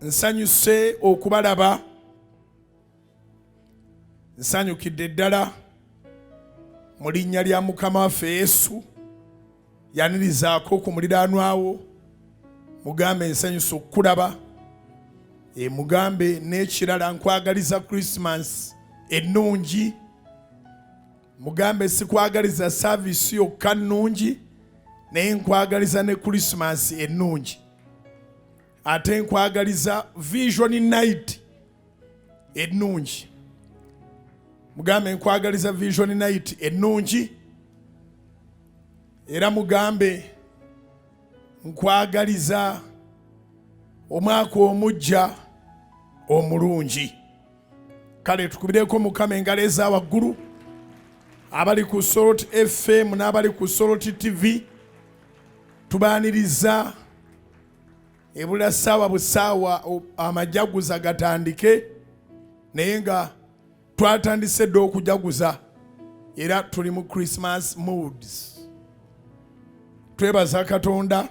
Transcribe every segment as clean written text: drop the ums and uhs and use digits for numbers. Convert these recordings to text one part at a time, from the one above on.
nsanyuse okubalaba, nsanyukidde ddala mu linnya lya Mukama waffe Yesu. Yanirizaako ku muliraanwawo mugambe nsanyuse okukulaba, mugambe n'ekirala nkwagaliza Christmas ennungi, mugambe sikwagaliza service yokka nnungi naye nkwagaliza ne Christmas ennungi, ate nkwagaliza vision night ennungi. Mugambe nkwagaliza vision night ennungi, era mugambe nkwagaliza omwaka omujja omulungi. Kale tukubireko Mukama engalo eza waggulu, abali ku Soroti FM n'abali ku Soroti TV. Tubaaniriza ebula ssaawa busaawa amajaguza gatandike, naye nga twatandise dde okujaguza era tuli mu Christmas moods. Twebaza Katonda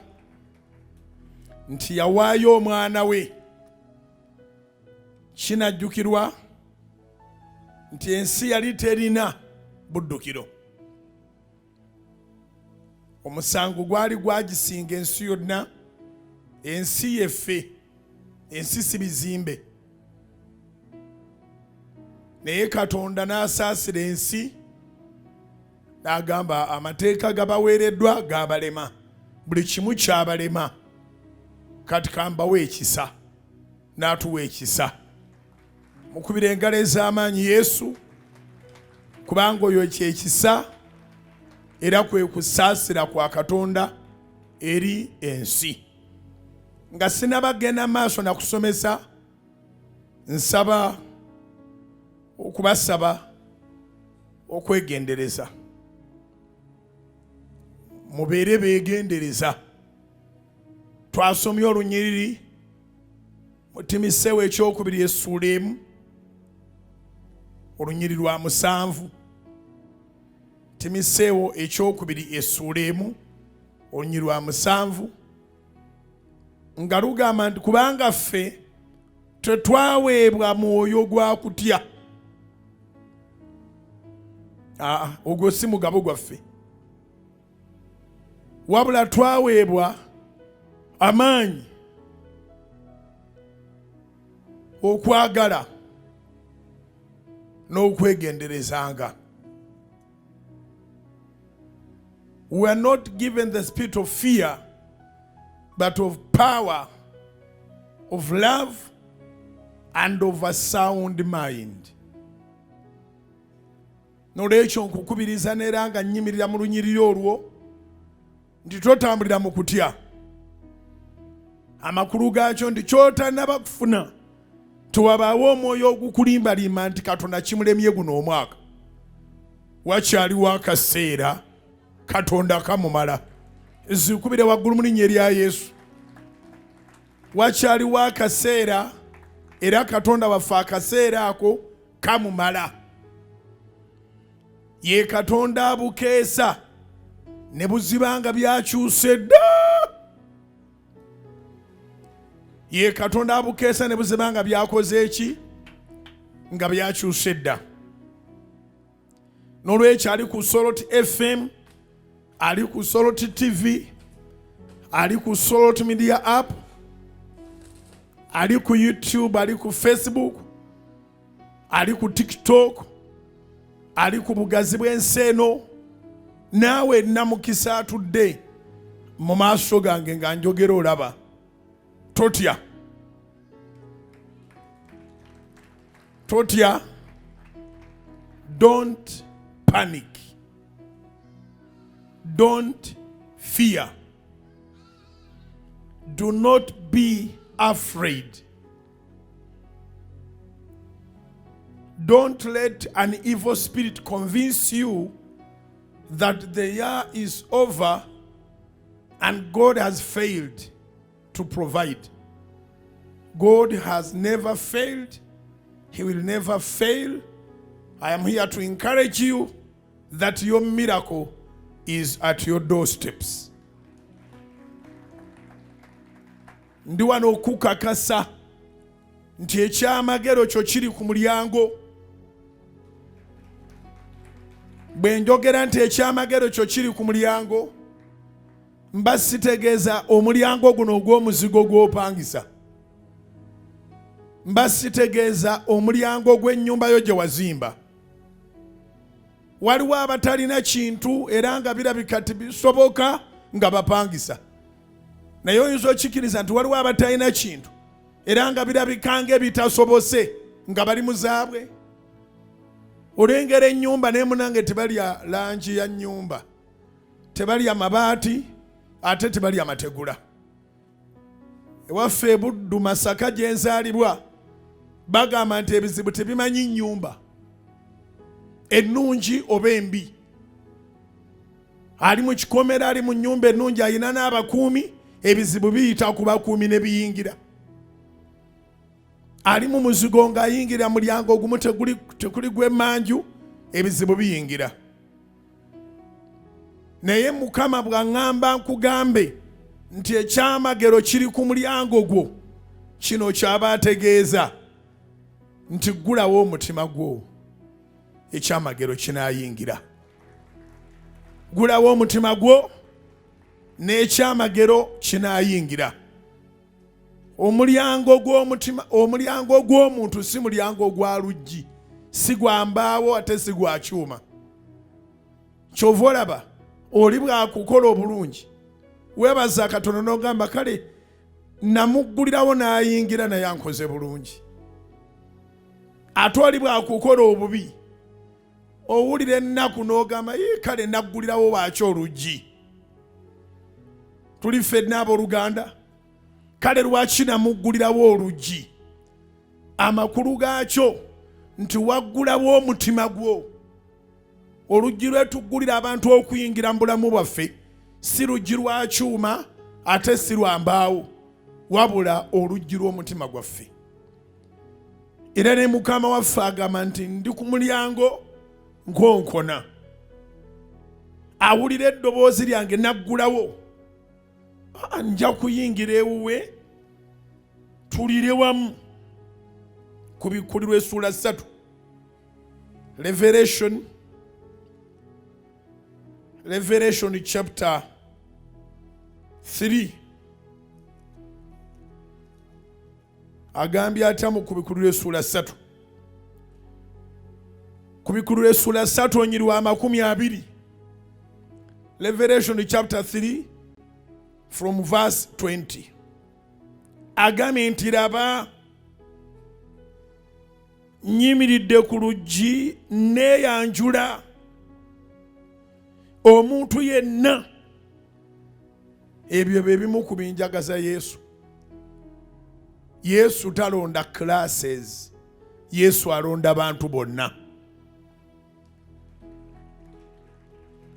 nti yawaayo omwana we. Kinajjukirwa nti ensi yali terina buddukiro. Omusango gwali gwagisinga ensi yonna. Ensi yeffe, ensi si bizimbe. Naye Katonda n'asaasira ensi n'agamba amateeka gabaweereddwa gabalema, buli kimu kyabalema, kati kambawo ekisa. N'atuwa ekisa. Mukubira engalo ez'amaanyi Yesu, kubanga oyo kyekisa era kwe kusaasira kwa Katonda eri ensi. Nga sinabagenda maaso na kusomesa, nsaba okubasaba okwegendereza. Mubeere beegendereza. Twasomye olunyiriri mu Timoseewo ekyokubiri essuula emu, olunyiriri lwa 7. Timoseewo ekyokubiri essuula emu, olunyiriri lwa 7, nga lugamba nti kubanga ffe tetwaweebwa mwoyo gwa kutya. Ogwo si mugabo gwaffe, wabula twaweebwa amaanyi, okwagala n'okwegenderezanga. We are not given the spirit of fear, but of power, of love, and of a sound mind. Nolwekyo nkukubiriza neera nga nnyimirira mu lunyiriri olwo nti totambulira mu kutya. Amakulu gaakyo nti ky'otannaba kufuna tewabaawo omwoyo ogukulimbalimba nti Katonda kimulemye guno omwaka. Wakyaliwo akaseera Katonda kamumala. Zikubire waggulu mu linnya erya Yesu. Wakyaliwo akaseera era Katonda waffe akaseera ako kamumala. Ye Katonda abukeesa ne buzibanga byakyuse dda. Ye Katonda abukeesa ne buzibanga byakoze eki? Nga byakyuse dda. N'olwekyo ali ku Soroti FM, ali ku Soroti TV, ali ku Soroti Media App, ali ku YouTube, ali ku Facebook, ali ku TikTok, ali ku bugazi bw'ensi eno. Naawe namukisa atudde mu maaso gange nga njogera olaba. Totya. Totya. Don't panic. Don't fear. Do not be afraid. Don't let an evil spirit convince you that the year is over and God has failed to provide. God has never failed. He will never fail. I am here to encourage you that your miracle is at your doorsteps. Ndi wano okukakasa nti ekyamagero kyo kiri ku mulyango. Bwe njogera nti ekyamagero kyo kiri ku mulyango, mba sitegeeza omulyango guno ogw'omuzigo gw'opangisa. Mba sitegeeza omulyango gw'ennyumba yo gye wazimba. Waliwo abatalina kintu era nga birabika tibisoboka nga bapangisa. Naye oyinza okikiriza nti waliwo abatalina kintu era nga birabika ng'ebitasobose nga bali mu zaabwe. Olengera ennyumba n'emunange tebalya langi ya nnyumba, tebalya mabaati, ate tebalya mategula. Ewaffe e Buddu Masaka gye nzaalibwa bagamba nti ebizibu tebimanyi nnyumba ennungi oba embi. Ali mu kikomera, ali mu nnyumba ennungi, ayina n'abakuumi, ebizibu biyita ku bakuumi ne biyingira. Ali mu muzigo ng'ayingira mulyango ogumu tekuli gw'emmanju, ebizibu biyingira. Naye Mukama bw'aŋŋamba nkugambe nti ekyamagero kiri ku mulyango gwo, kino kyaba ategeeza nti ggulawo omutima gwo, ekyamagero kinaayingira. Ggulawo omutima gwo n'ekyamagero kinaayingira. Omulyango gw'omutima, omulyango gw'omuntu si mulyango gwa luggi, si gwa mbaawo ate si gwa kyuma. Kyova olaba oli bwakukola obulungi, weebaza katono n'ogamba kale namuggulirawo n'ayingira naye ankoze bulungi. Ate oli bwakukola obubi, owulira ennaku n'ogamba kale naggulirawo waaki oluggi. Tuli ffenna abooluganda, kale lwaki namuggulirawo oluggi? Amakulu gaakyo nti waggulawo omutima gwo. Oluggi lwetuggulira abantu okuyingira mu bulamu bwaffe si luggi lwa kyuma ate si lwa mbaawo, wabula oluggi lw'omutima gwaffe. Era ne Mukama waffe agamba nti ndi ku mulyango ng'onkona. Awulira eddoboozi lyange naggulawo, nja kuyingira ewuwe tulire wamu. Ku Bikkulirwa essuula 3, Revelation chapter 3. Agambye atya mu Bikkulirwa essuula 3? Ku Bikkulirwa essuula 3 onyirwa 20. Revelation chapter 3 from verse 20. Agambye nti raba nyimiridde ku luggi neeyanjula, omuntu yenna. Ebyo bye bimu ku binjagaza Yesu. Yesu talonda classes, Yesu alonda abantu bonna.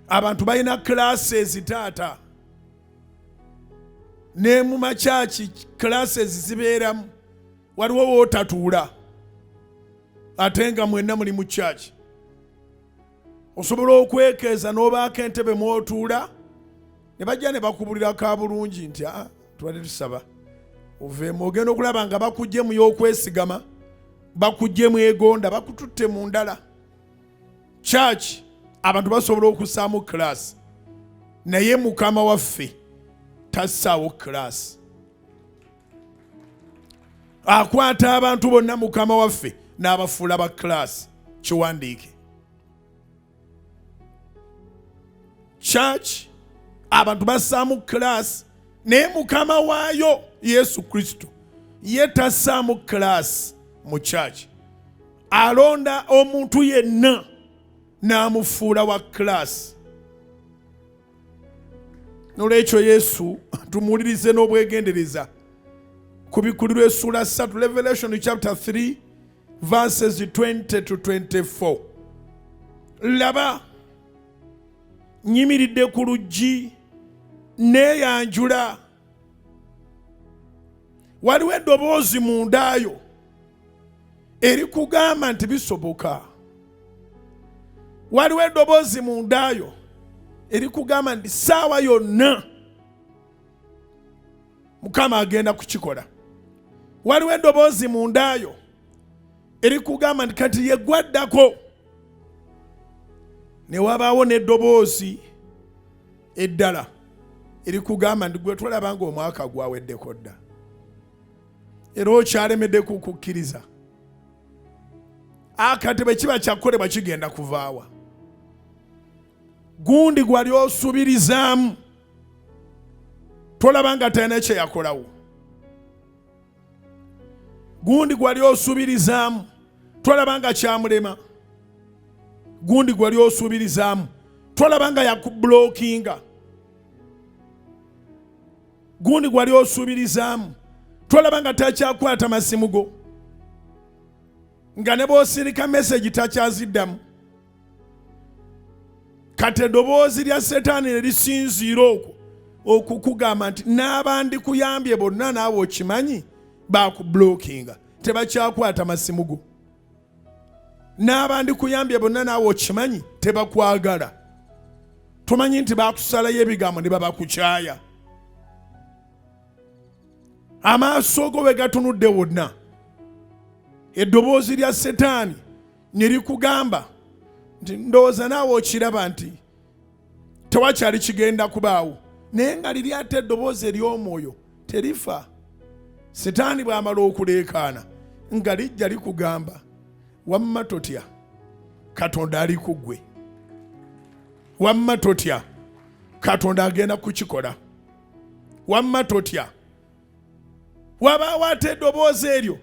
Abantu balina classes taata, ne mu makyaki classes zibeeramu. Waliwo wootatuula ate nga mwenna muli mu kyaki. Osobola okwekeeza n'obaako entebe mw'otuula, ne bajja ne bakubulira ka bulungi nti tubadde tusaba oveemu, ogenda okulaba nga bakuggye y'okwesigama, bakuggye mu egonda, bakututte mu ndala. Kyaki abantu basobola okussaamu class, naye Mukama waffe tassaawo class. Akwata abantu bonna Mukama waffe n'abafuula ba class. Kiwandiike. Church abantu bassaamu class, naye Mukama waayo Yesu Kristo ye tassaamu class mu church. Alonda omuntu yenna n'amufuula wa class. Nolwekyo Yesu tumuwulirize n'obwegendereza. Ku Bikkulirwa essuula 3, Revelation chapter 3 verses 20 to 24. Laba nyimiridde ku luggi neeyanjula. Waliwo eddoboozi mundaayo erikugamba nti bisoboka. Waliwo eddoboozi mundaayo erikugamba nti ssaawa yonna Mukama agenda kukikola. waliwo eddoboozi mundayo erikugamba nti kati ye gwaddako. Ne wabaawo n'eddoboozi eddala erikugamba nti gwe tolaba ng'omwaka gwaweddeko dda era okyalemedde kukukkiriza. Akati bwe kiba kyakolebwa kigenda kuvaawa. Gundi gwali osubirizaamu tolaba nga talina kye yakolawo. Gundi gwali osubirizaamu tolaba nga kyamulema. Gundi gwali osubirizaamu tolaba nga yakubulookinga. Gundi gwali osubirizaamu tolaba nga takyakwata masimu go, nga ne bw'osirika meseji takyaziddamu. Kati eddoboozi lya Setaani ne lisinziira okwo okukugamba nti n'abandikuyambye bonna naawe okimanyi baakubulookinga, tebakyakwata masimu go. N'abandikuyambye bonna naawe okimanyi tebakwagala. Tomanyi nti baakusalayo ebigambo ne babakukyaya. Amaaso go bwe gatunudde wonna, eddoboozi lya Setaani ne likugamba nti ndowooza naawe okiraba nti tewakyali kigenda kubaawo, naye nga liri ate eddoboozi ery'omwoyo terifa. Setaani bw'amala okuleekaana nga lijja likugamba wamma totya, Katonda ali ku ggwe. Wamma totya, Katonda agenda kukikola. Wamma totya. Wabaawo ate eddoboozi eryo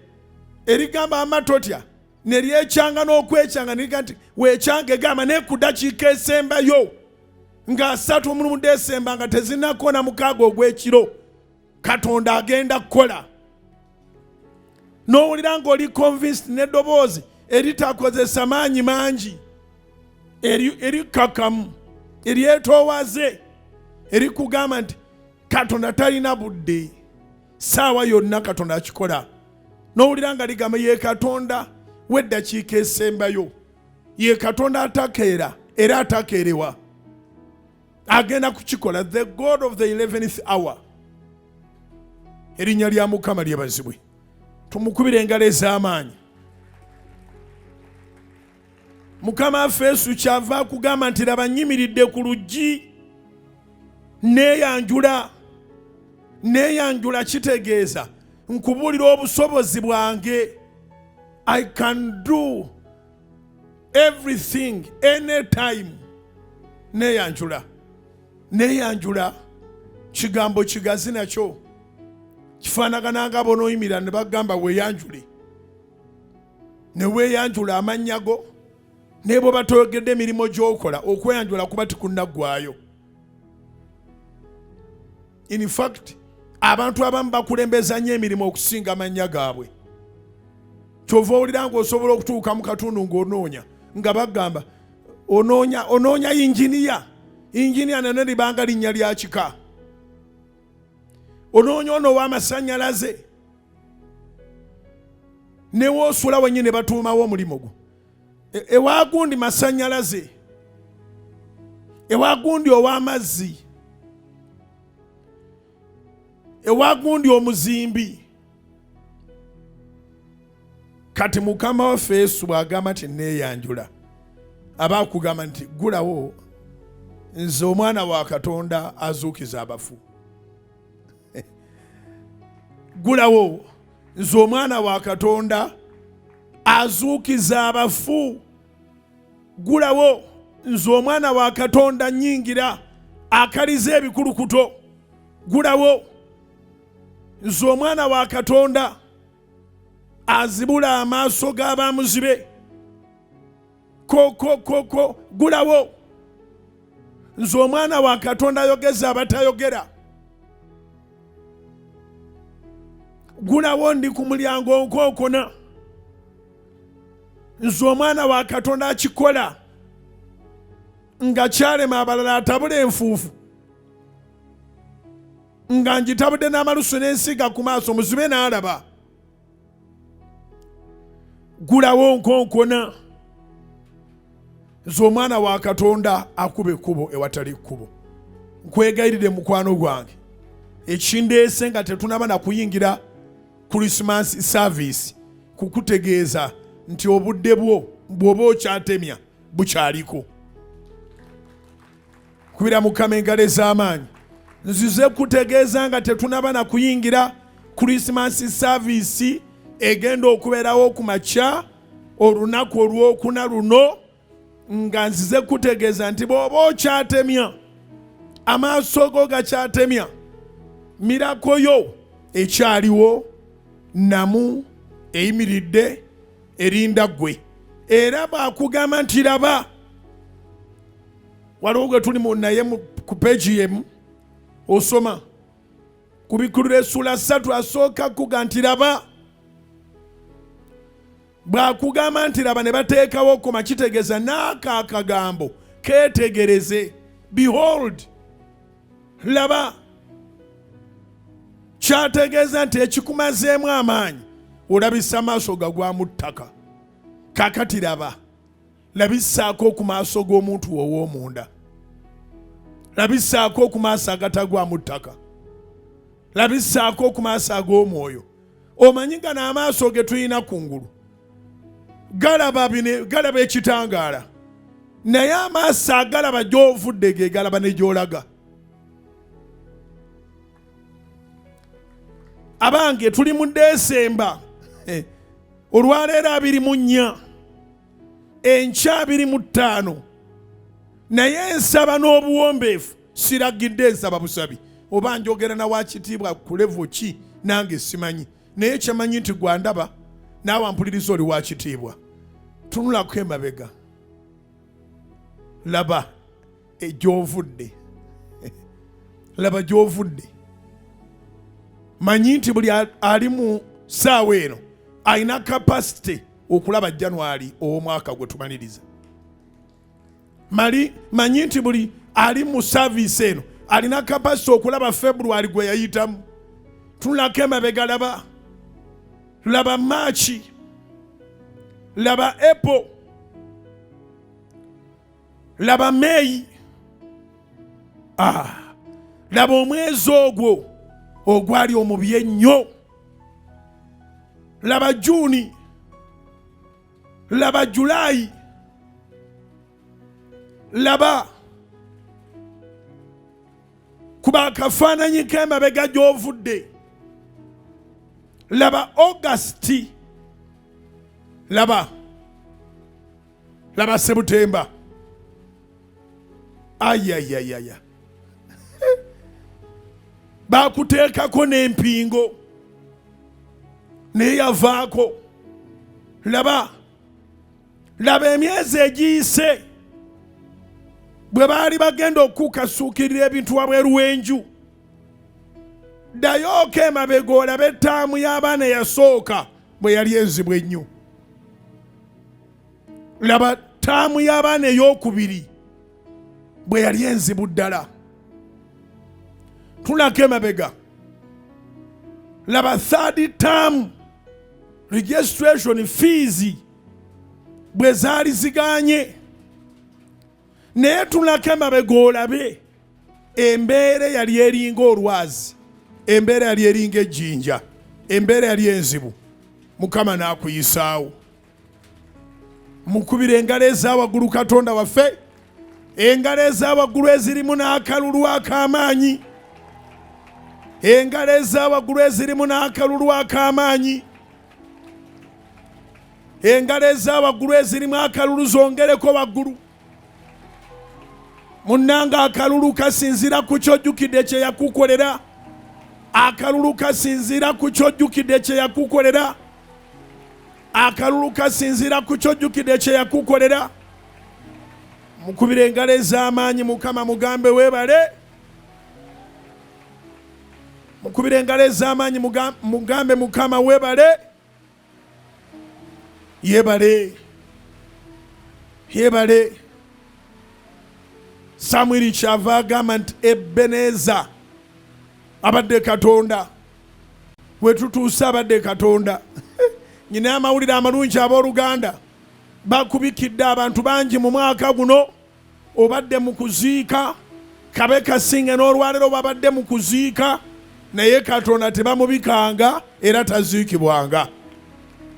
erigamba wamma totya ne lyekyanga n'okwekyanga neriga nti weekyange gamba naye ku ddakiika esembayo nga 3 mu Desemba nga tezinnakoona 6 ogw'ekiro Katonda agenda kukola. N'owulira ng'oli convinced n'eddoboozi eritakozesa maanyi mangi, erikakamu, eryetoowaze, erikugamba nti Katonda talina budde, saawa yonna Katonda akikola. N'owulira nga ligamba ye Katonda w'eddakiika esembayo, ye Katonda atakeera era atakeerewa, agenda kukikola. The God of the 11th hour. Erinnya lya Mukama lyebazibwe. Tumukubire engalo ez'amaanyi. Mukama waffe Yesu kyava kugamba nti laba nnyimiridde ku luggi neeyanjula. Neeyanjula kitegeeza nkubuulira obusobozi bwange. I can do everything anytime. Neeyanjula. Neeyanjula kigambo kigazi nakyo. Kifaanagana nga bonooyimira ne bagamba weeyanjule. Ne weeyanjula amannya go, ne bwe batoyogedde emirimu gy'okola, okweyanjula kuba tikunaggwaayo. In fact, abantu abamu bakulembeza nnyo emirimu okusinga amannya gaabwe. Kyova owulira ng'osobola okutuuka mu katundu ng'onoonya nga bagamba onoonya injiniya. Injiniya nano libanga linnya lya kika. Onoonya ono ow'amasannyalaze. Ne woosula wennyini batuumawo omulimu gwo. Ewagundi masannyalaze. Ewagundi ow'amazzi. Ewagundi omuzimbi. Kati Mukama waffe Yesu bw'agamba nti neeyanjula, aba akugamba nti gulawo nze omwana wa Katonda azuukiza abafu. Gulawo nze omwana wa Katonda azuukiza abafu. Gulawo nze omwana wa Katonda nnyingira akaliza ebikulukuto. Gulawo nze omwana wa Katonda azibula amaaso g'abamuzibe. Koko gulawo nze omwana wa Katonda ayogeza abatayogera. Gulawo ndi ku mulyango nkonkona. Nze omwana wa Katonda akikola nga kyalema abalala atabula enfuufu, nga ngitabudde n'amalusu n'ensiga ku maaso muzibe n'alaba. Gulawo nkonkona. Nze omwana wa Katonda akuba ekkubo ewatali kkubo. Nkwegayirire mukwano gwange, ekindeese nga tetunaba na kuyingira Christmas service kukutegeeza nti obudde bwo bw'oba okyatemya bukyaliko. Kubira Mukama engalo ez'amaanyi. Nzize kutegeeza nga tetunaba na kuyingira Christmas service egenda okubeerawo ku makya olunaku olwokuna luno, nga nzize kutegeeza nti bw'oba okyatemya amaaso go gakyatemya, mirako yo ekyaliwo namu eyimiridde erinda ggwe. Era bw'akugamba nti raba, waliwo gwe tuli naye ku peegi yemu osoma ku Bikuliro essula 3 asooka kuga nti raba. Bw'akugamba nti raba ne bateekawo koma, kitegeeza n'ako akagambo keetegereze. Behold, laba. Kyategeeza nti ekikumazeemu amaanyi olabisa amaaso gagwamu ttaka. Kakati raba, labissaako ku maaso g'omuntu ow'omunda, labissaako ku maaso agatagwamu ttaka, labissaako ku maaso ag'omwoyo. Omanyi gano amaaso ge tulina kungulu galaba ekitangaala, naye amaaso agalaba gy'ovudde ge galaba ne gy'olaga. Abange tuli mu Desemba, olwaleero 24, enkya 25, naye nsaba n'obuwombeefu, siragidde nsaba busabi. Oba njogera na wakitiibwa ku levo ki nange simanyi, naye kyamanyi nti gwandaba naawe ampuliriza oli wakitiibwa. Tunulako emabega, laba gy'ovudde, laba gy'ovudde. Manyi nti buli ali mu ssaawa eno alina kapasite okulaba January ow'omwaka gwe tumaliriza. Manyi nti buli ali mu service eno alina kapasite okulaba February gwe yayitamu. Tunulako emabega, laba. Laba Maachi, laba April, laba May. Laba omwezi ogwo ogwali omubi ennyo. Laba Juni, laba July, laba kuba akafaananyi k'emabega gy'ovudde. Laba August, laba September. Ayayayaya. Bakuteekako n'empingo naye yavaako. Laba emyezi egiyise bwe baali bagenda okukasuukirira ebintu wabweru w'enju. Ddayooko emabega olabe ettaamu y'abaana eyasooka bwe yali enzibu ennyo. Laba ttaamu y'abaana ey'okubiri bwe yali enzibu ddala. Tunulako emabega, laba third term registration fees bwe zaali ziganye. Naye tunulako emabega olabe embeera yali eringa olwazi, embeera yali eringa ejjinja, embeera yali enzibu. Mukama n'akuyisaawo. Mukubire engalo ez'awaggulu Katonda waffe, engalo ez'awaggulu ezirimu n'akalulu ak'amaanyi, engalo ez'awaggulu ezirimu n'akalulu ak'amaanyi, engalo ez'awaggulu ezirimu akalulu zongereko waggulu. Munnanga akalulu kasinzira ku kyojjukidde kye yakukolera. Akalulu kasinzira ku kyojjukidde kye yakukolera. Akalulu kasinzira ku kyojjukidde kye yakukolera. Mukubire engalo ez'amaanyi Mukama mugambe weebale. Mukubire engalo ez'amaanyi mugambe Mukama weebale. Yeebale. Yeebale. Samwiri kyava agamba nti Ebeneza abadde Katonda. Wetutuuse abadde Katonda. Nyina amawulire amalungi ab'Oluganda bakubikidde abantu bangi mu mwaka guno. Obadde mu kuziika Kabe Kasinge n'olwaleero babadde mu kuziika. naye Katonda tebamubikanga era taziikibwanga.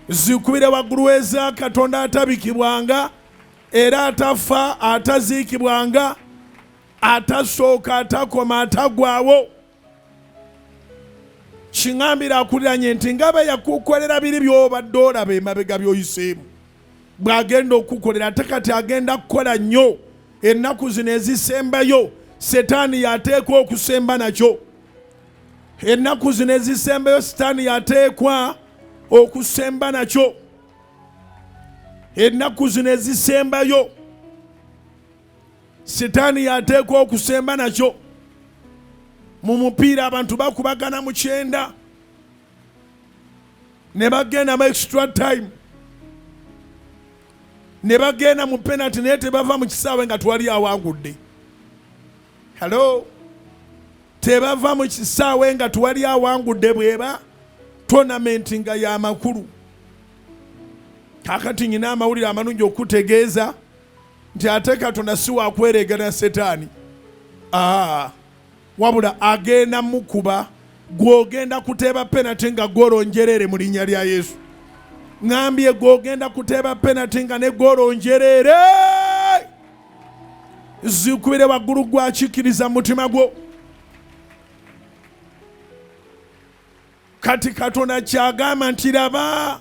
Zikubire waggulu w'eza Katonda atabikibwanga era atafa ataziikibwanga, atasooka atakoma atagwawo. Kiŋŋambira akuliranye nti nga bwe yakukolera biri by'obadde olaba emabega by'oyiseemu, bw'agenda okukolera ate kati agenda kukola nnyo. Ennaku zino ezisembayo Setaani yateekwa okusemba nakyo. Ennaku zino ezisembayo Setaani yateekwa okusemba nakyo. Ennaku zino ezisembayo Setaani yateekwa okusemba nakyo. Mu mupiira abantu bakubagana mu 9 ne bagenda mu extra time, ne bagenda mu penalty naye tebava mu kisaawe nga twali awangudde. Hello, tebava mu kisaawe nga twali awangudde, bweba tournament nga ya makulu. Kakati nyina amawulire amalungi okutegeeza nti ate Katonda si wakweregana Setaani. Wabula agenda mukuba, gwogenda kuteeba penalty nga golonjerere mu linnya lya Yesu. Ngambye gwogenda kuteeba penalty nga ne golonjerere. Zikubire waggulu gwakikiriza mu mutima gwo. Kati Katonda kyagamba nti raba,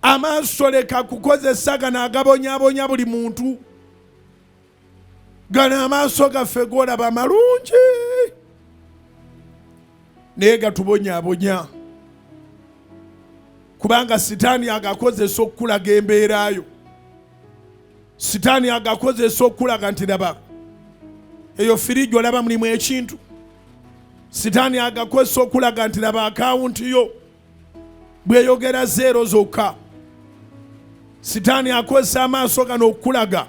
amaaso leka kukozesa gano agabonyaabonya buli muntu. Gano amaaso gaffe golaba malungi naye gatubonyaabonya, kubanga Setaani agakozesa okulaga embeerayo. Setaani agakozesa okulaga nti raba eyo firiji olaba mulimu ekintu. Setaani agakozesa okulaga nti raba akawunti yo bweyogera 0 zokka. Setaani akozesa amaaso gano okulaga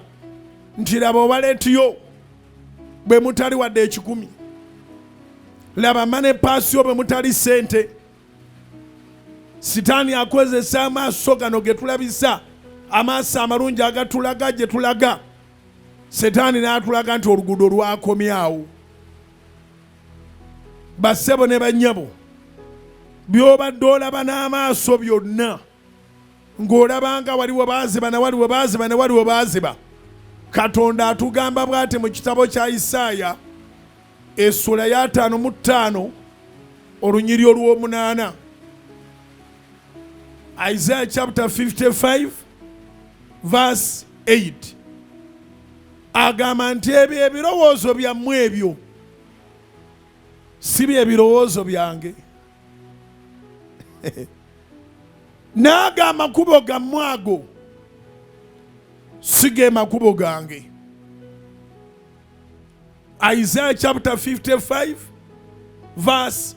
nti raba obaletiyo bwe mutali wadde 10. Laba mane paasiyo bwe mutali sente. Setaani akozesa amaaso gano getulabisa, amaaso amalungi agatulaga gye tulaga. Setaani n'atulaga nti oluguudo lwakomyawo. Bassebo ne bannyabo, by'obadde olaba n'amaaso byonna ng'olabanga waliwo baaziba na waliwo baaziba na waliwo baaziba, Katonda atugamba bw'ati mu kitabo kya Isaaya essula ya 55 olunyiri olw'omunaana. Isaiah chapter 55 verse 8 agamba nti ebyo ebirowoozo byammwe ebyo si bye birowoozo byange. N'agamba makubo gammwe ago si ge makubo gange. Isaiah chapter 55 verse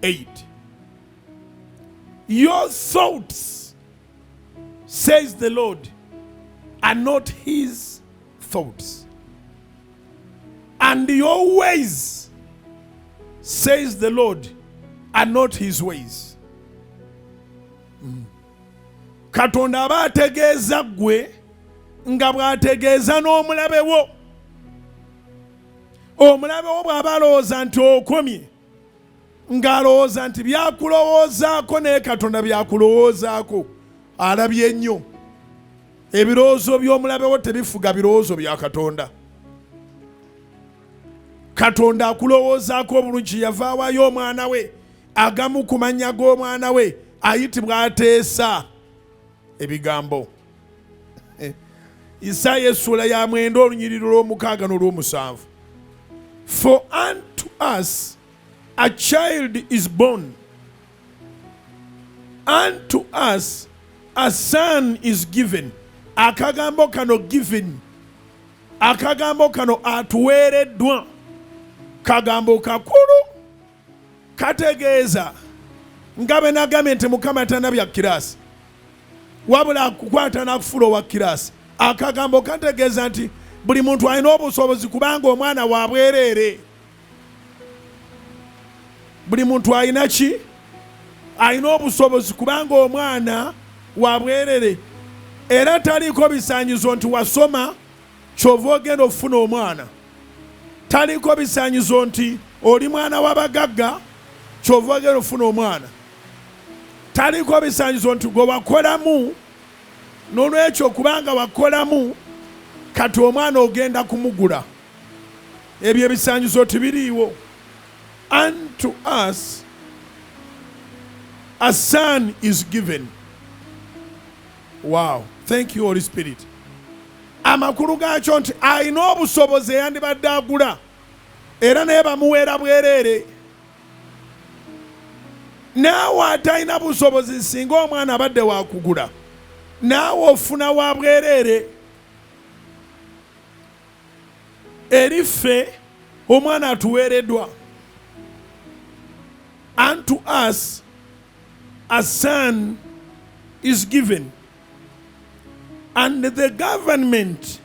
8. Your thoughts, says the Lord, are not his thoughts, and your ways, says the Lord, are not his ways. Katonda aba ategeeza ggwe nga bw'ategeeza n'omulabe wo. Omulabe wo bw'aba alowooza nti okomye, ng'alowooza nti byakulowoozaako naye Katonda byakulowoozaako, alabye nnyo. Ebirowoozo by'omulabe wo tebifuga birowoozo bya Katonda. Katonda akulowoozaako obulungi. Yava awaayo omwana we, agamu ku mannya g'omwana we ayitibwa ateesa ebigambo. Isaaya essula ya 9 olunyiriri lw'omukaaga n'olw'omusanvu. For unto us a child is born, unto us a son is given. Akagambo kano given, akagambo kano atuweereddwa, kagambo kakulu. Kategeeza nga bwe nagambye nti Mukama tanabya kiraasi, wabula akukwata n'akufula owa kiraasi. Akagambo kategeeza nti buli muntu alina obusobozi kubanga omwana wa bwereere. Buli muntu alina ki? Alina obusobozi kubanga omwana wa bwereere. Era taliiko bisaanyizo nti wasoma kyova ogenda okufuna omwana. Taliiko bisaanyizo nti oli mwana w'abagagga kyova ogenda ofuna omwana taliko bisanyizo nti gwe wakolamu n'olwekyo kubanga wakolamu kati omwana ogenda kumugula ebyo ebisanyizo tibiriiwo. Unto us a son is given. Wow, thank you Holy Spirit. Amakulu gaakyo nti alina obusobozi eyandibadde agula era naye bamuweera bwereere. Naawe atalina busobozi singa omwana abadde wakugula naawe ofuna wa bwereere. Eri ffe omwana atuweereddwa. Unto us a son is given, and the government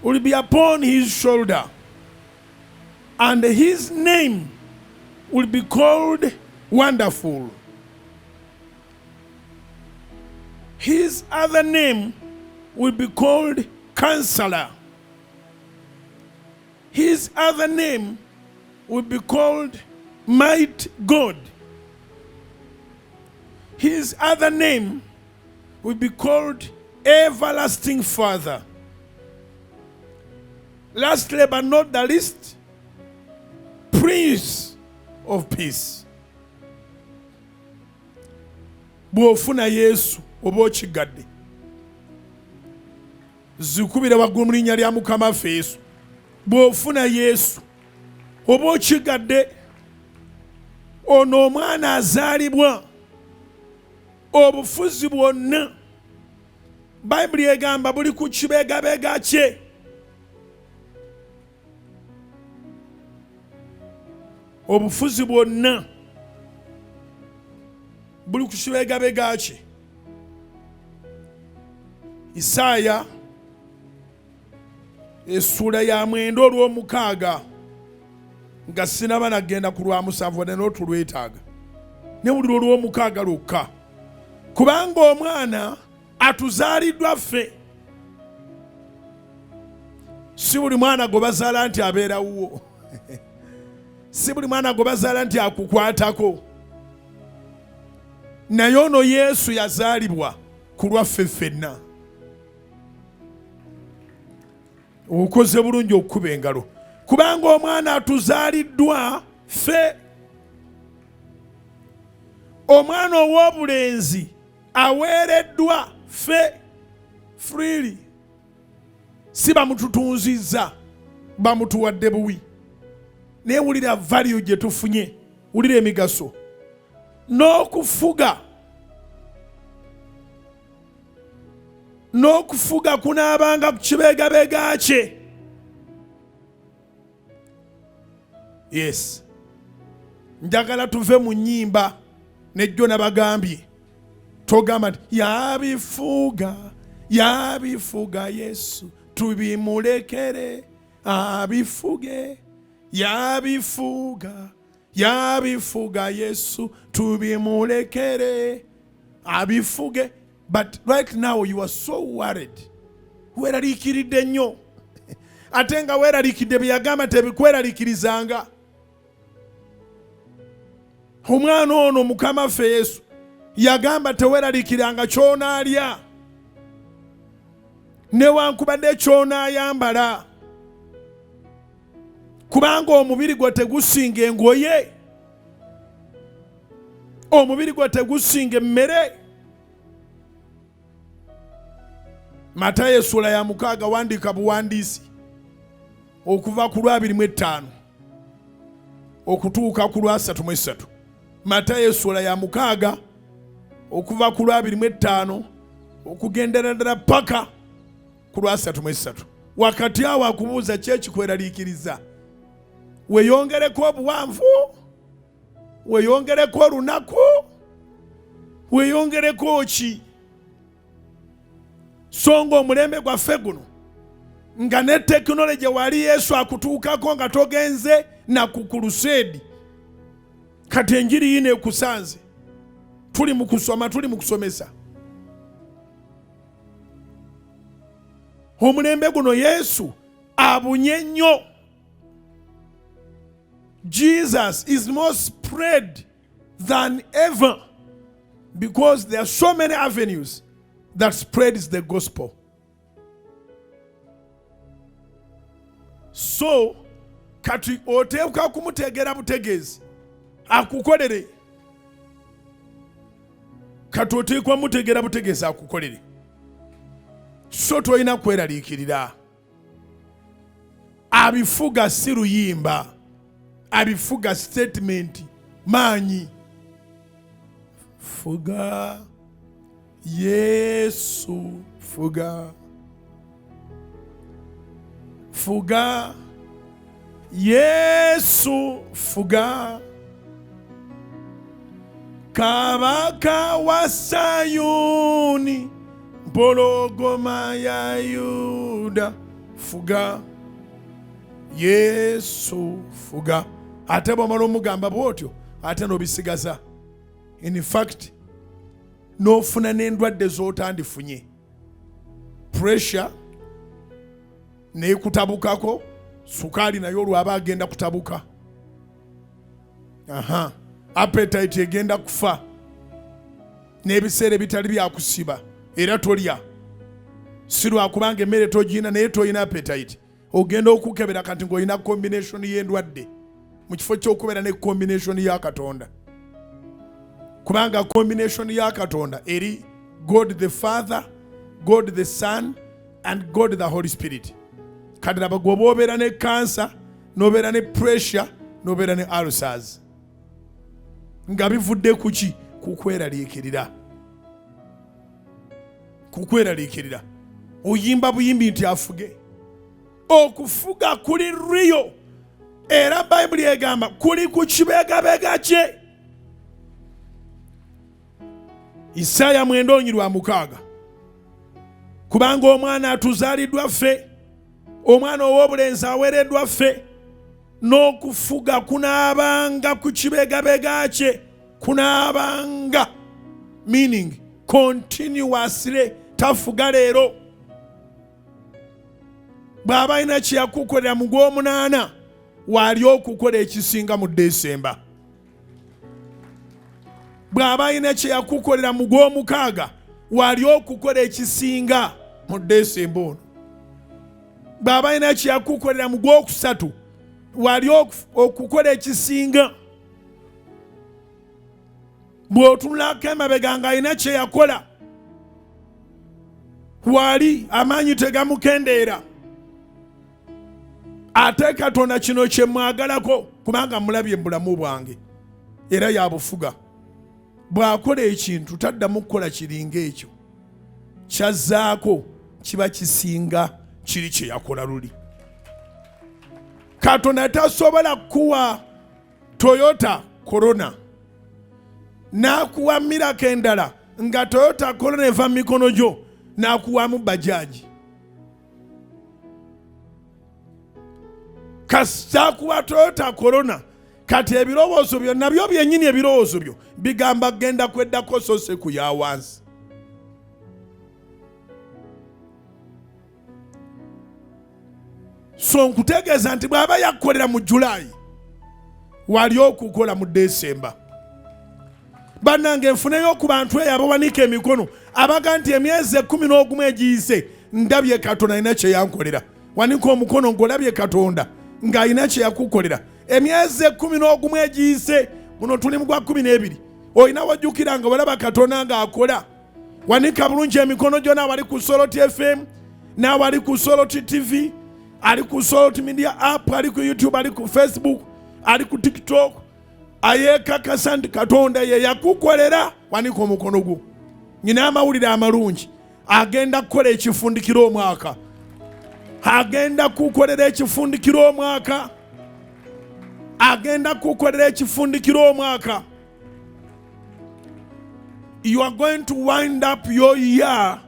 will be upon his shoulder, and his name will be called Wonderful. His other name will be called Counselor. His other name will be called Mighty God. His other name will be called Everlasting Father. Lastly but not the least, Prince of Peace. Bw'ofuna Yesu oba okigadde zikubire waggulu mu linnya lya Mukama waffe Yesu. Bw'ofuna Yesu oba okigadde, ono omwana azaalibwa obufuzi bwonna Bayibuli egamba buli ku kibegabeega kye. Obufuzi bwonna buli ku kibegabeega kye. Isaaya essula ya 9:6 nga sinaba nagenda ku lwa 7 ne n'otulwetaaga ne buli olw'omukaaga lwokka, kubanga omwana atuzaaliddwa ffe. Si buli mwana gwe bazaala nti abeerawo si buli mwana gwe bazaala nti akukwatako, naye ono Yesu yazaalibwa ku lwaffe ffenna. Okoze bulungi okukuba engalo, kubanga omwana atuzaaliddwa ffe. Omwana ow'obulenzi aweereddwa ffe freely. Si bamututunzizza, bamutuwadde buwi. Naye wulira value gye tufunye, wulira emigaso n'okufuga. N'okufuga kunaabanga ku kibeegabeega kye. Yes, njagala tuve mu nnyimba nejjo nabagambye togamba nti yabifuga yabifuga Yesu tubimulekere abifuge. Yabifuga yabifuga Yesu tubimulekere abifuge. But right now you are so worried. Weeraliikiridde nnyo ate nga weeraliikidde bye yagamba tebikweraliikirizanga. Omwana ono Mukama waffe Yesu yagamba teweeraliikiranga ky'onaalya newankubadde ky'onaayambala, kubanga omubiri gwe tegusinga engoye, omubiri gwe tegusinga emmere. Matayo essula ya 6 wandiika buwandiisi okuva ku lwa 25 okutuuka ku lwa 33. Matayo essula ya 6 okuva ku lwa 25 okugendera ddala paka ku lwa 33. Wakati awo akubuuza ki ekikweraliikiriza? Weeyongereko obuwanvu, weeyongereko olunaku, weeyongereko ki? Songa omulembe gwaffe guno nga ne tekinologi wali Yesu akutuukako nga togenze na ku crusade, kati enjiri yino ekusanze, tuli mu kusoma, tuli mu kusomesa. Omulembe guno Yesu abunye nnyo. Jesus is more spread than ever because there are so many avenues that spreads the gospel. So, kati otebuka kumutegera butegezi akukolere. Kati oteekwa mutegera butegezi akukolere. So toyina kweraliikirira. Abifuga si luyimba. Abifuga statement maanyi. Fuga Yesu fuga. Fuga Yesu fuga. Kabaka wa Sayuni mpologoma ya Yuda fuga Yesu fuga. Ate bw'omala omugamba bw'otyo ate n'obisigaza. In fact, n'ofuna n'endwadde z'otandifunye. Pressure n'ekutabukako, sukaali nayo olwaba agenda kutabuka. Appetite egenda kufa. N'ebiseera ebitali byakusiba era tolya. Si lwakubanga emmere togina naye toyina appetite. Ogenda okukebera kati ng'olina combination y'endwadde mu kifo ky'okubeera ne combination ya Katonda. Kubanga combination ya Katonda eri God the Father, God the Son, and God the Holy Spirit. Kati laba gwe obeera ne cancer, n'obeera ne pressure, n'obeera ne ulcers. Nga bivudde kuki? Kukweraliikirira. Kukweraliikirira. Oyimba buyimbi nti afuge. Okufuga kuli real. Era Bayibuli egamba kuli ku kibegabega kye. Isaya 9:6. Kubanga omwana atuzaaliddwa ffe, omwana ow'obulenzi aweereddwa ffe, n'okufuga kunaabanga ku kibegabega kye. Kunaabanga, meaning continuously, tafuga leero. Bw'aba alina kye yakukolera mu Gw'omunaana, waali okukola ekisinga mu Desemba. Bw'aba alina kye yakukolera mu Gw'omukaaga, waali okukola ekisinga mu Desemba ono. Bw'aba alina kye yakukolera mu Gwokusatu, waali okukola ekisinga. Bw'otunulako emabega ng'alina kye yakola, waali amaanyi tegamukendeera. Ate Katonda kino kye mwagalako kubanga mulabye bulamu bwange era yabufuga. Bw'akola ekintu taddamu kukola kiringa ekyo. Kyazzaako kiba kisinga kiri kye yakola luli. Katonda tasobola kuwa Toyota Corona n'akuwa Miracle endala nga Toyota Corona eva mikono gyo n'akuwamu bajaji. Kasitakuwa Toyota Corona kati ebirowoozo byo nabyo byennyini ebirowoozo byo bigamba genda kweddako so se ku ya wansi. So nkutegeeza nti bw'aba yakukolera mu Julaayi wali okukola mu Desemba. Bannange nfuneyo ku bantu eyo abawanika emikono abaga nti emyezi 11 egiyise ndabye Katonda alina kye yankolera. Wanika omukono ng'olabye Katonda ng'alina kye yakukolera. Emyezi 11 egiyise, muno tuli mu gwa 12, olina wajjukira nga walaba Katonda ng'akola. Wanika bulungi emikono gyo n'abali ku Soloti FM, n'abali ku Soloti TV, ali ku Soloti Media App, ali ku YouTube, ali ku Facebook, ali ku TikTok. Ayekakasa nti Katonda ye yakukolera. Wanika omukono gwo. Nyina amawulire amalungi. Agenda kukola ekifundikiro omwaka. Agenda kukolera ekifundikiro omwaka. Agenda kukolera ekifundikiro omwaka. You are going to wind up your year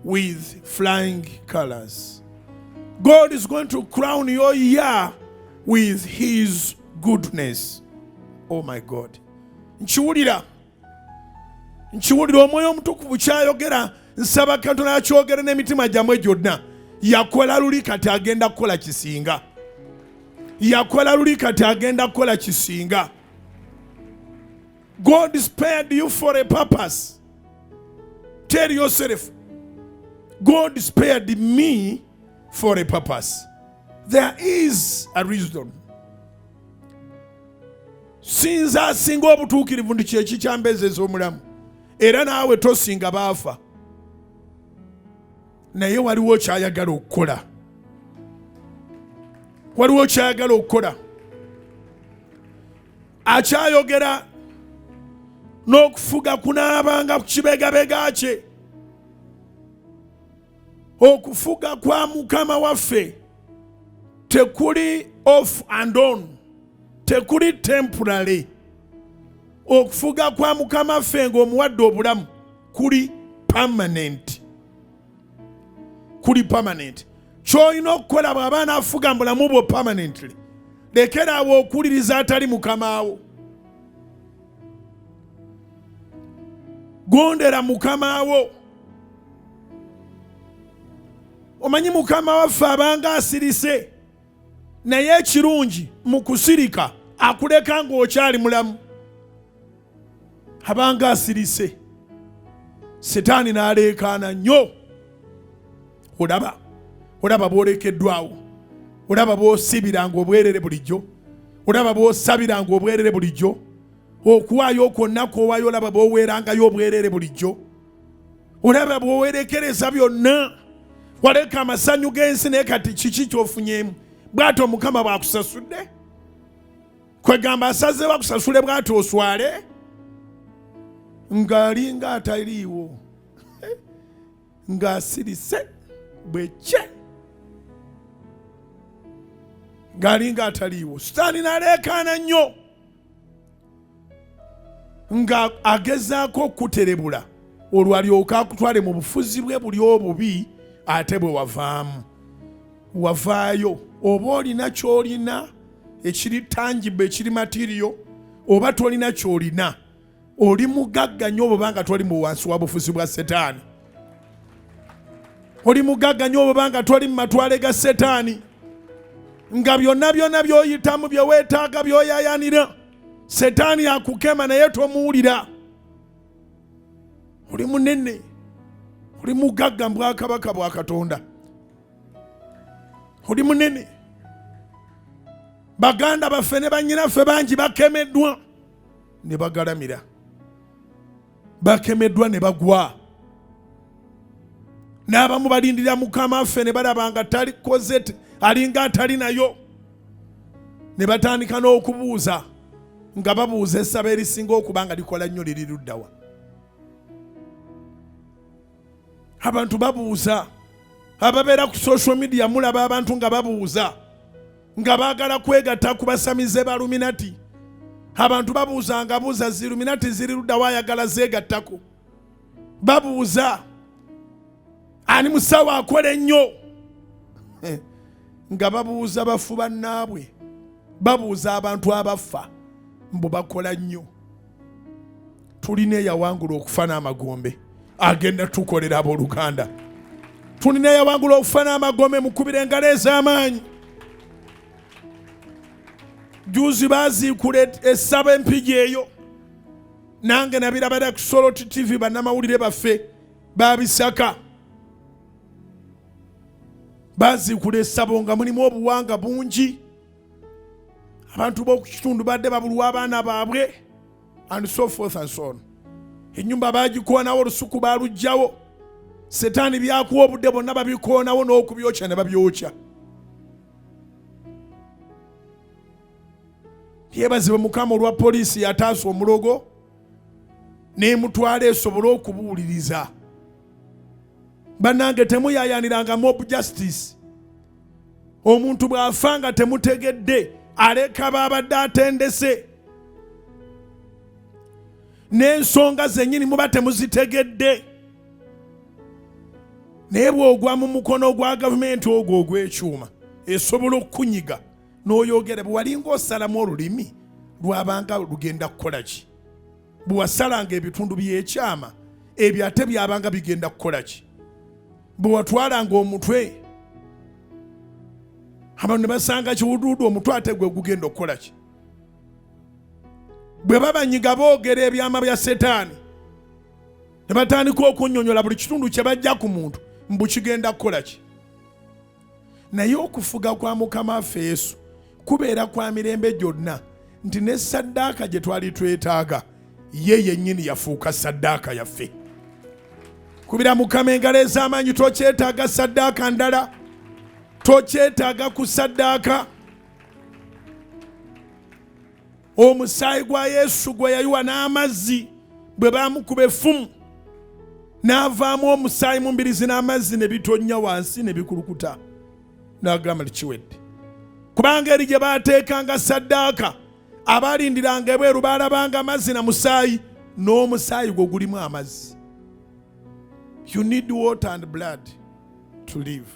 with flying colors. God is going to crown your year with his goodness. Oh my God. Nchiwulira omwoyo omutukuvu kyayogera, nsaba Katonda akyogere n'emitima gyammwe gyonna. Yakola luli kati agenda kukola kisinga. yakola luli kati agenda kukola kisinga. God spared you for a purpose. Tell yourself, God spared me for a purpose. There is a reason. Sinza asinga obutuukirivu ndi kyeki kyambezeza omulamu. Era naawe tosinga baafa. Naye waliwo kyayagala okukola. Waliwo kyayagala okukola. Akyayogera n'okufuga kunaabanga ku kibegabega kye. Okufuga kwa Mukama waffe tekuli off and on. Tekuli temporary. Okufuga kwa Mukama waffe ng'omuwadde obulamu kuli permanent. Kuli permanent. Ky'olina okukola bw'aba n'afuga mbulamu bwo permanently. Lekeraawo okuwuliriza atali Mukama wo. Gondera Mukama wo. Omanyi Mukama waffe abanga asirise, naye ekirungi mu kusirika akuleka ng'okyali mulamu. Abanga asirise, Setaani n'aleekaana nnyo. Olaba bw'olekeddwawo. Olaba bw'osibiranga obwerere bulijjo. Olaba bw'osabiranga obwerere bulijjo. Okuwaayo kwonna kw'owaayo olaba bw'oweerangayo obwerere bulijjo. Olaba bw'owerekereza byonna. Waleka amasanyu g'ensi naye kati kiki ky'ofunyeemu? Bw'atyo Mukama bw'akusasudde? Kwegamba asaze bakusasule bw'atyo oswale? Ng'alinga ataliiwo. Ng'asirise bwekye. Ng'alinga ataliiwo. Sitaani n'aleekaana nnyo. Nga agezaako okuterebula olwo alyoka akutwale mu bufuzi bwe buli obubi ate bwe wavaamu. Wavaayo oba olina ky'olina ekiri tangible ekiri material oba tolina ky'olina oli mugagga nnyo obanga toli mu wansi wa bufuzi bwa Setaani. Oli mugagga nnyo obanga toli mu matwale ga Setaani. Nga byonna by'oyitamu bye weetaaga by'oyaayanira Setaani akukema naye tomuwulira. Oli munene. Oli mugagga mu bwakabaka bwa Katonda. Oli munene. Baganda baffe ne bannyinaffe bangi bakemeddwa ne bagalamira. Bakemeddwa ne bagwa. N'abamu balindira Mukama waffe ne balaba nga talikoze alinga atali nayo. Ne batandika n'okubuuza. Nga babuuza essaba erisinga okuba nga likola nnyo liri luddawa. Abantu babuuza. Ababeera ku social media mulaba abantu nga babuuza. Nga baagala kwegatta ku basamize ba Luminati. Abantu babuuza nga buuza zi Luminati ziri luddawa ayagala zeegattako. Babuuza. Ani musawo akola ennyo. Nga babuuza bafu bannaabwe. Babuuza abantu abafa. Mbu bakola nnyo. Tulina eyawangula okufa n'amagombe agenda tukolera abooluganda. Tulina eyawangula okufa n'amagombe mukubira engalo ez'amaanyi. Juzi baziikula essaba empigi eyo. Nange nabirabira ku Soloti TV bannamawulire baffe babisaka. Baziikula essabo nga mulimu obuwanga bungi. Abantu b'oku kitundu badde babulwa abaana baabwe and so forth and so on. Ennyumba baagikoonawo olusuku baalugjawo. Setaani byakuwa obudde bonna babikoonawo n'okubyokya ne babyokya. Yeebazibwe Mukama olwa poliisi yataasa omulogo n'emutwala esobole okubuuliriza. Bannange temuyaayaaniranga mob justice. Omuntu bw'afa nga temutegedde aleka babadde atendese. N'ensonga zennyini muba temuzitegedde. Naye bw'ogwa mu mukono gwa gavumenti ogwo ogw'ekyuma esobola okukunyiga n'oyogera bwe walinga osalamu olulimi lwabanga lugenda kukola ki? Bwe wasalanga ebitundu by'ekyama ebyo ate byabanga bigenda kukola ki? Bwe watwalanga omutwe abantu ne basanga kiwuduudu omutwate gwe gugenda okukola ki. Bwe babanyiga boogera ebyama bya Setaani ne batandika okunnyonnyola buli kitundu kye bajja ku muntu mbu kigenda kukola ki. Naye okufuga kwa Mukama waffe Yesu kubeera kwa mirembe gyonna, nti ne saddaaka gye twali twetaaga ye yennyini yafuuka saddaaka yaffe. Kubira Mukama engalo ez'amaanyi, tokyetaaga saddaaka ndala, tokyetaaga ku saddaaka. Omusaayi gwa Yesu gwe yayiwa n'amazzi bwe baamukuba effumu n'avaamu omusaayi mu mbirizi n'amazzi ne bitonnya wansi ne bikulukuta, n'agamba likiwedde. Kubanga eri gye baateekanga saddaaka abaalindiranga ebweru baalabanga amazzi na musaayi, n'omusaayi gwo gulimu amazzi. You need water and blood to live.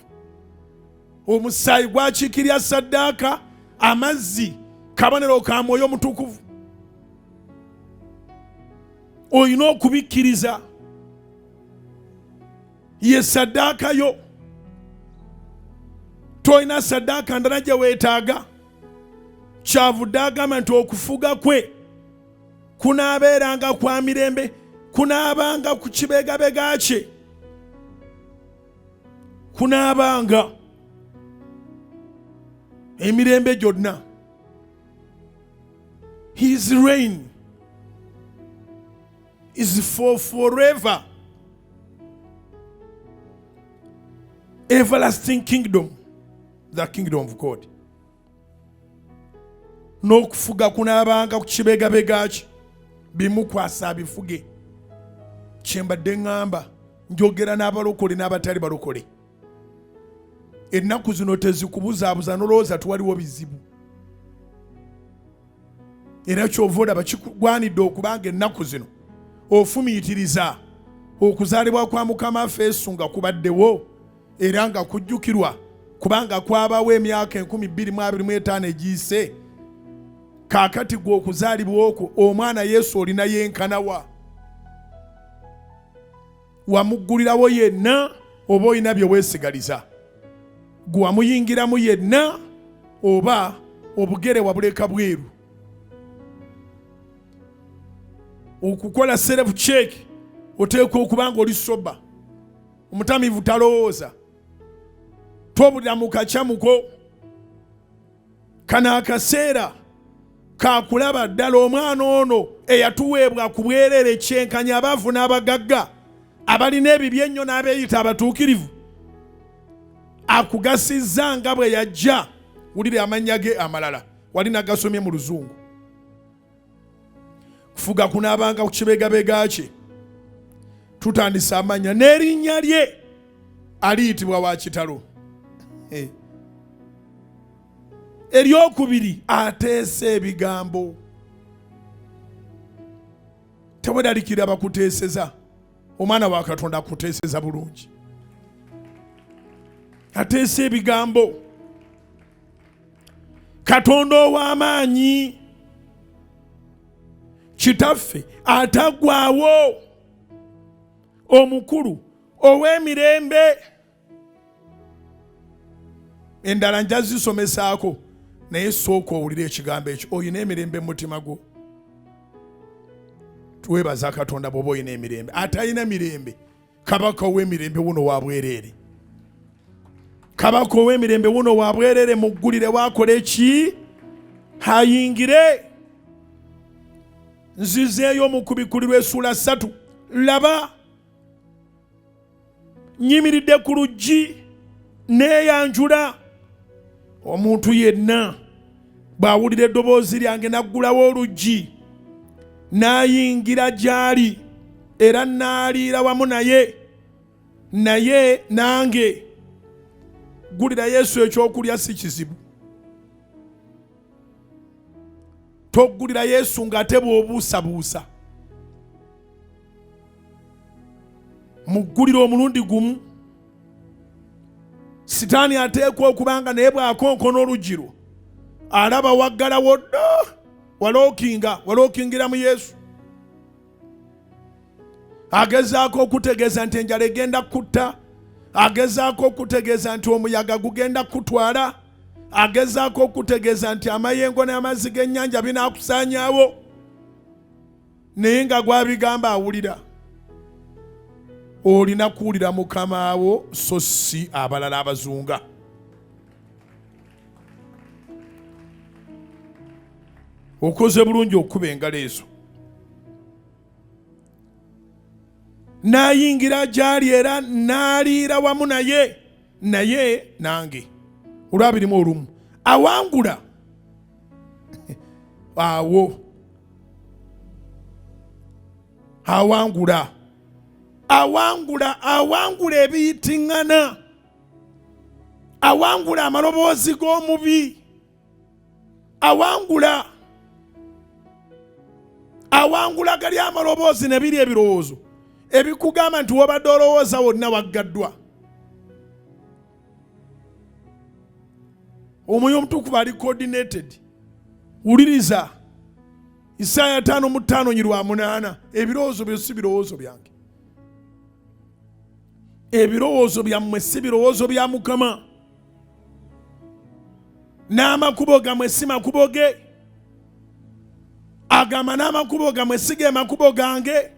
Omusaayi gwakiikirya saddaaka, amazzi kabonero ka Mwoyo Mutukuvu. Olina okubikkiriza, ye saddaaka yo. Toyina saddaaka ndala gye weetaaga. Kyavudde agamba nti okufuga kwe kunaabeeranga kwa mirembe, kunaabanga ku kibegabega kye, kunaabanga emirembe gyonna. His reign is for forever. Everlasting kingdom, the kingdom of God. N'okufuga kunaabanga ku kibegabega kye, bimukwasa bifuge. Kyembadde ŋŋamba njogera n'abalokole n'abatali balokole. Ennaku zino tezikubuzaabuza n'olowooza tuwaliwo bizibu. Era kyova olaba kigwanidde okubanga ennaku zino ofumiitiriza okuzaalibwa kwa Mukama waffe Yesu nga kubaddewo era nga kujjukirwa, kubanga kwabawo emyaka 2025 egiyise. Kaakati gwe okuzaalibwa okwo omwana Yesu olina yenkanawa? Wamuggulirawo yenna oba olina bye weesigaliza? Gwe wamuyingiramu yenna oba obugere wabuleka bweru? Okukola self check oteekwa okubanga oli soba, omutamivu talowooza, tobulira mu kakyamuko. Kano akaseera kakulaba ddala omwana ono eyatuweebwa ku bwereere kyenkanya abaavu n'abagagga, abalina ebibi ennyo n'abeeyita abatuukirivu. Akugasizza nga bwe yajja, wulire amannya ge amalala wali nagasomye mu Luzungu. Kufuga kunaabanga ku kibegabega kye, tutandisa amanya n'erinnya lye aliyitibwa wa kitalo. Eryokubiri, ateesa ebigambo. Teweralikira abakuteeseza, omwana wa Katonda akuteeseza bulungi. Ateesa ebigambo. Katonda ow'amaanyi, Kitaffe ataggwaawo, omukulu ow'emirembe. Endala nja zisomesaako, naye sooka owulire ekigambo ekyo. Oyina emirembe mu mutima gwo? Twebaza Katonda bw'oba oyina emirembe. Atalina mirembe, kabaka ow'emirembe wuno wa bwereere. Kabaka ow'emirembe wuno wa bwereere, muggulire wakola eki? Hayingire. Nzizeeyo mu Kubikulirwa Essula 3. Laba, nyimiridde ku luggi neeyanjula. Omuntu yenna bw'awulira eddoboozi lyange n'aggulawo oluggi n'ayingira gy'ali, era n'aliira wamu naye nange. Ggulira Yesu ekyokulya si kizibu. Toggulira Yesu ng'ate bw'obuusabuusa. Muggulira omulundi gumu. Sitaani ateekwa okubanga naye bw'akonkona oluggi lwo alaba waggalawo ddo, walookingira mu Yesu. Agezaako okutegeeza nti enjala egenda kutta, agezaako okutegeeza nti omuyaga gugenda kutwala, agezaako okutegeeza nti amayengo n'amazzi g'ennyanja binaakusaanyaawo, naye nga gwabigamba awulira. Olina kuwulira mukama wo so si abalala abazunga. Okoze bulungi okuba engalo ezo. N'ayingira gy'ali era n'aliira wamu naye nange. Olwabirimu olumu awangula awo awangula ebiyitiŋŋana, awangula amaloboozi g'omubi, awangula gali amaloboozi ne biri ebirowoozo ebikugamba nti wabadde olowooza wonna waggaddwa. Omwoyo Omutukuvu ali coordinated. Wuliriza Isaaya 5:5-8. Ebirowoozo byo si birowoozo byange. Ebirowoozo byammwe si birowoozo bya Mukama. N'amakubo gammwe si makubo ge. Agamba n'amakubo gammwe si ge makubo gange.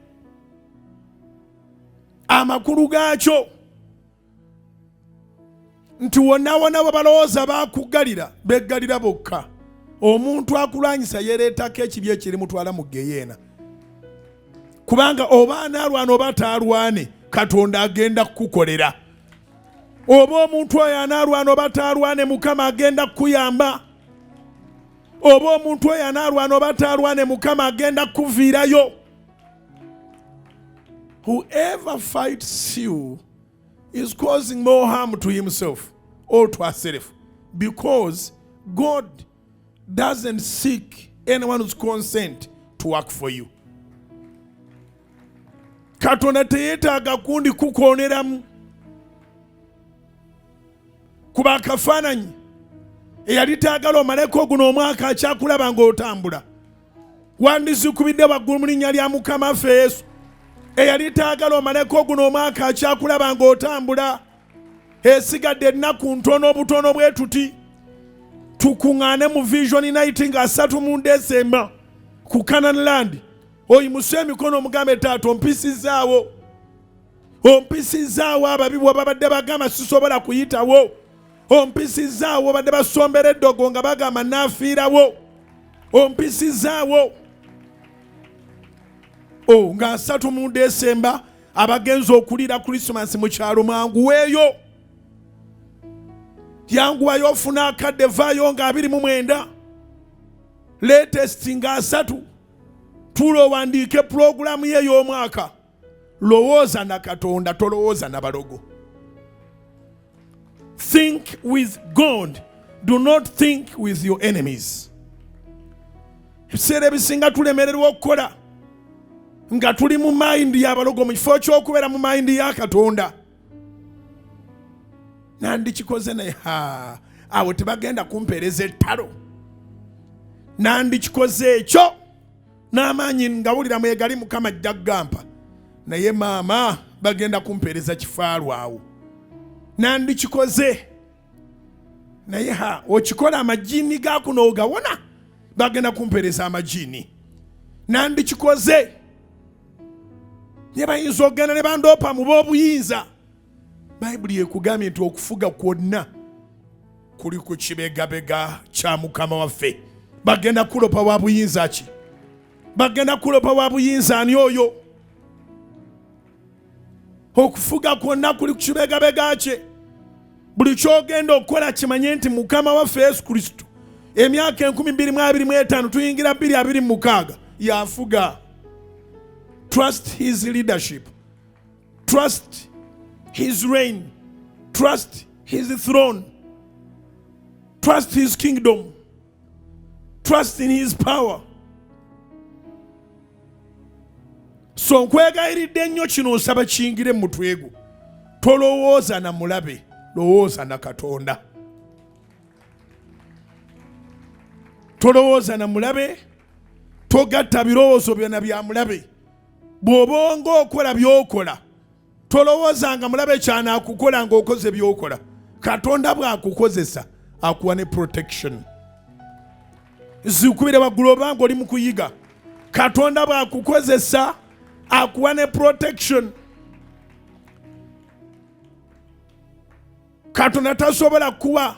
Amakulu gaakyo nti wonna bwe balowooza baakuggalira beggalira bokka. Omuntu akulwanyisa yereetako ekibi ekirimutwala mu geyeena. Kubanga oba anaalwana oba taalwane, Katonda agenda kukukolera. Oba omuntu oyo anaalwana oba taalwane, Mukama agenda kukuyamba. Oba omuntu oyo anaalwana oba taalwane, Mukama agenda kukuviirayo. Whoever fights you is causing more harm to himself or to herself, because God doesn't seek anyone's consent to work for you. Katonda teyeetaaga kundi kukooneramu. Kuba akafaananyi eyali taagala omaleko guno omwaka akyakulaba ng'otambula. Wandizikubidde waggulu mu linnya lya Mukama waffe Yesu. Eyali taagala omaleko guno omwaka akyakulaba ng'otambula. Esigadde ennaku ntono obutono bwe tuti. Tukuŋŋaane mu Vision Night nga 3 mu Desemba ku Canaan Land. Oyimuse emikono omugambe Taata ompisizaawo. Ompisizaawo ababi bwe babadde bagamba sisobola kuyitawo. Ompisizaawo badde basombera eddogo nga bagamba naafiirawo. Ompisizaawo. Nga 3 mu Desemba abagenza okulira Christmas mu kyalo manguweeyo. Yanguwayo ofuna akadde vaayo nga 29. Latest nga 3. Tulo wandiike pulogulamu ye y'omwaka. Lowooza na Katonda, tolowooza na balogo. Think with God. Do not think with your enemies. Ebiseera ebisinga tulemererwa okukola nga tuli mu mayindi y'abalogo mu kifo ky'okubeera mu mayindi ya Katonda. Nandikikoze naye awo tebagenda kumpeereza ettalo. Nandikikoze ekyo n'amaanyi ngawulira mwegali Mukama ajja kugampa, naye maama bagenda kumpeereza kifaalu awo. Nandikikoze naye okikola amajiini gaakuno ogawona, bagenda kumpeereza amajiini. Nandikikoze ne bayinza okugenda ne bandoopa mu b'obuyinza. Bayibuli ekugambye nti okufuga kwonna kuli ku kibegabega kya Mukama waffe. Bagenda kulopa wa buyinza ki? Bagenda kulopa wa buyinza ani oyo? Okufuga kwonna kuli ku kibegabega kye. Buli kyogenda okukola kimanye nti Mukama waffe Yesu Kristo emyaka 2025 tuyingira 2026 yafuga. Trust his leadership. Trust his reign. Trust his throne. Trust his kingdom. Trust in his power. So nkwegayiridde nnyo kino nsaba kiyingire mu mutwe gwo. Tolowooza na mulabe, lowooza na Katonda. Tolowooza na mulabe, togatta birowoozo byonna bya mulabe. Bw'obanga okola by'okola, tolowoozanga mulabe ky'anaakukola ng'okoze by'okola. Katonda bw'akukozesa akuwa ne protection. Zikubire waggulu obanga oli mu kuyiga, Katonda bw'akukozesa akuwa ne protection. Katonda tasobola kuwa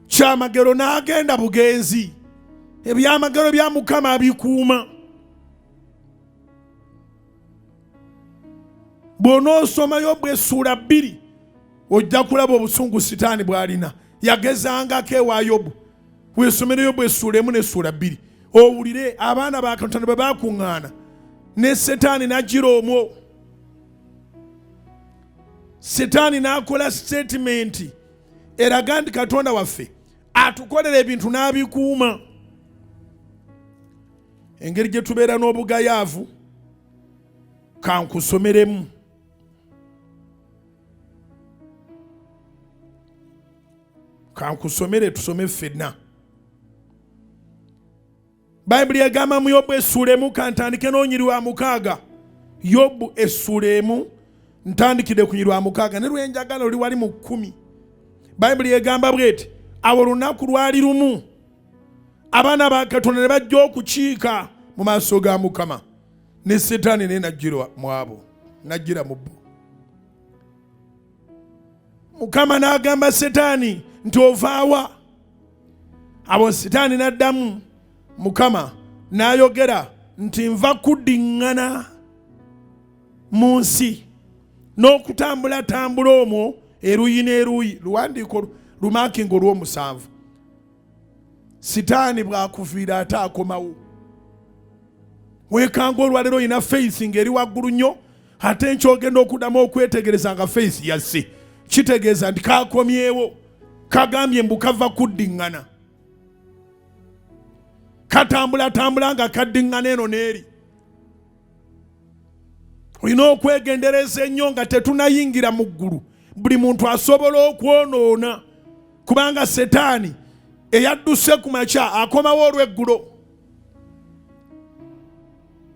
kyamagero n'agenda bugenzi. Ebyamagero bya Mukama abikuuma. Bw'onoosoma Yobu essuula 2 ojja kulaba obusungu Sitaani bw'alina. Yagezangako ewa Yobu. Weesomere Yobu essuula 1 n'essuula 2. Owulire abaana ba Katonda bwe baakuŋŋaana ne Setaani n'ajjira omwo. Setaani n'akola statement eraga nti Katonda waffe atukolera ebintu n'abikuuma. Engeri gye tubeera n'obugayaavu kankusomeremu. Kankusomere tusome ffenna. Bayibuli egamba mu Yobu essuula 1 kantandike n'onyiri wa 6. Yobu essuula 1 ntandikire ku nyiri wa 6 ne lwenjagala oli wali mu 10. Bayibuli egamba bw'eti awo olunaku lwali lumu abaana ba Katonda ne bajja okukiika mu maaso ga Mukama, ne Setaani ne najjira mu abo, najjira mu bo. Mukama n'agamba Setaani nti ovaawa? Abo Setaani n'addamu Mukama n'ayogera nti nva kuddiŋŋana mu nsi n'okutambulatambula omwo eruyi n'eruyi. Luwandiiko lumaakingo olw'omusanvu. Sitaani bw'akufiira ate akomawo. Weekanga olwaleero olina faith ng'eri waggulu nnyo, ate nkyogenda okuddamu okwetegereza nga faith yasse. Kitegeeza nti kaakomyewo, kagambye mbu kava kuddiŋŋana. Katambulatambula nga kaddiŋŋana eno n'eri. Olina okwegendereza ennyo nga tetunayingira mu ggulu. Buli muntu asobola okwonoona, kubanga Setaani eyadduse ku makya akomawo olw'eggulo.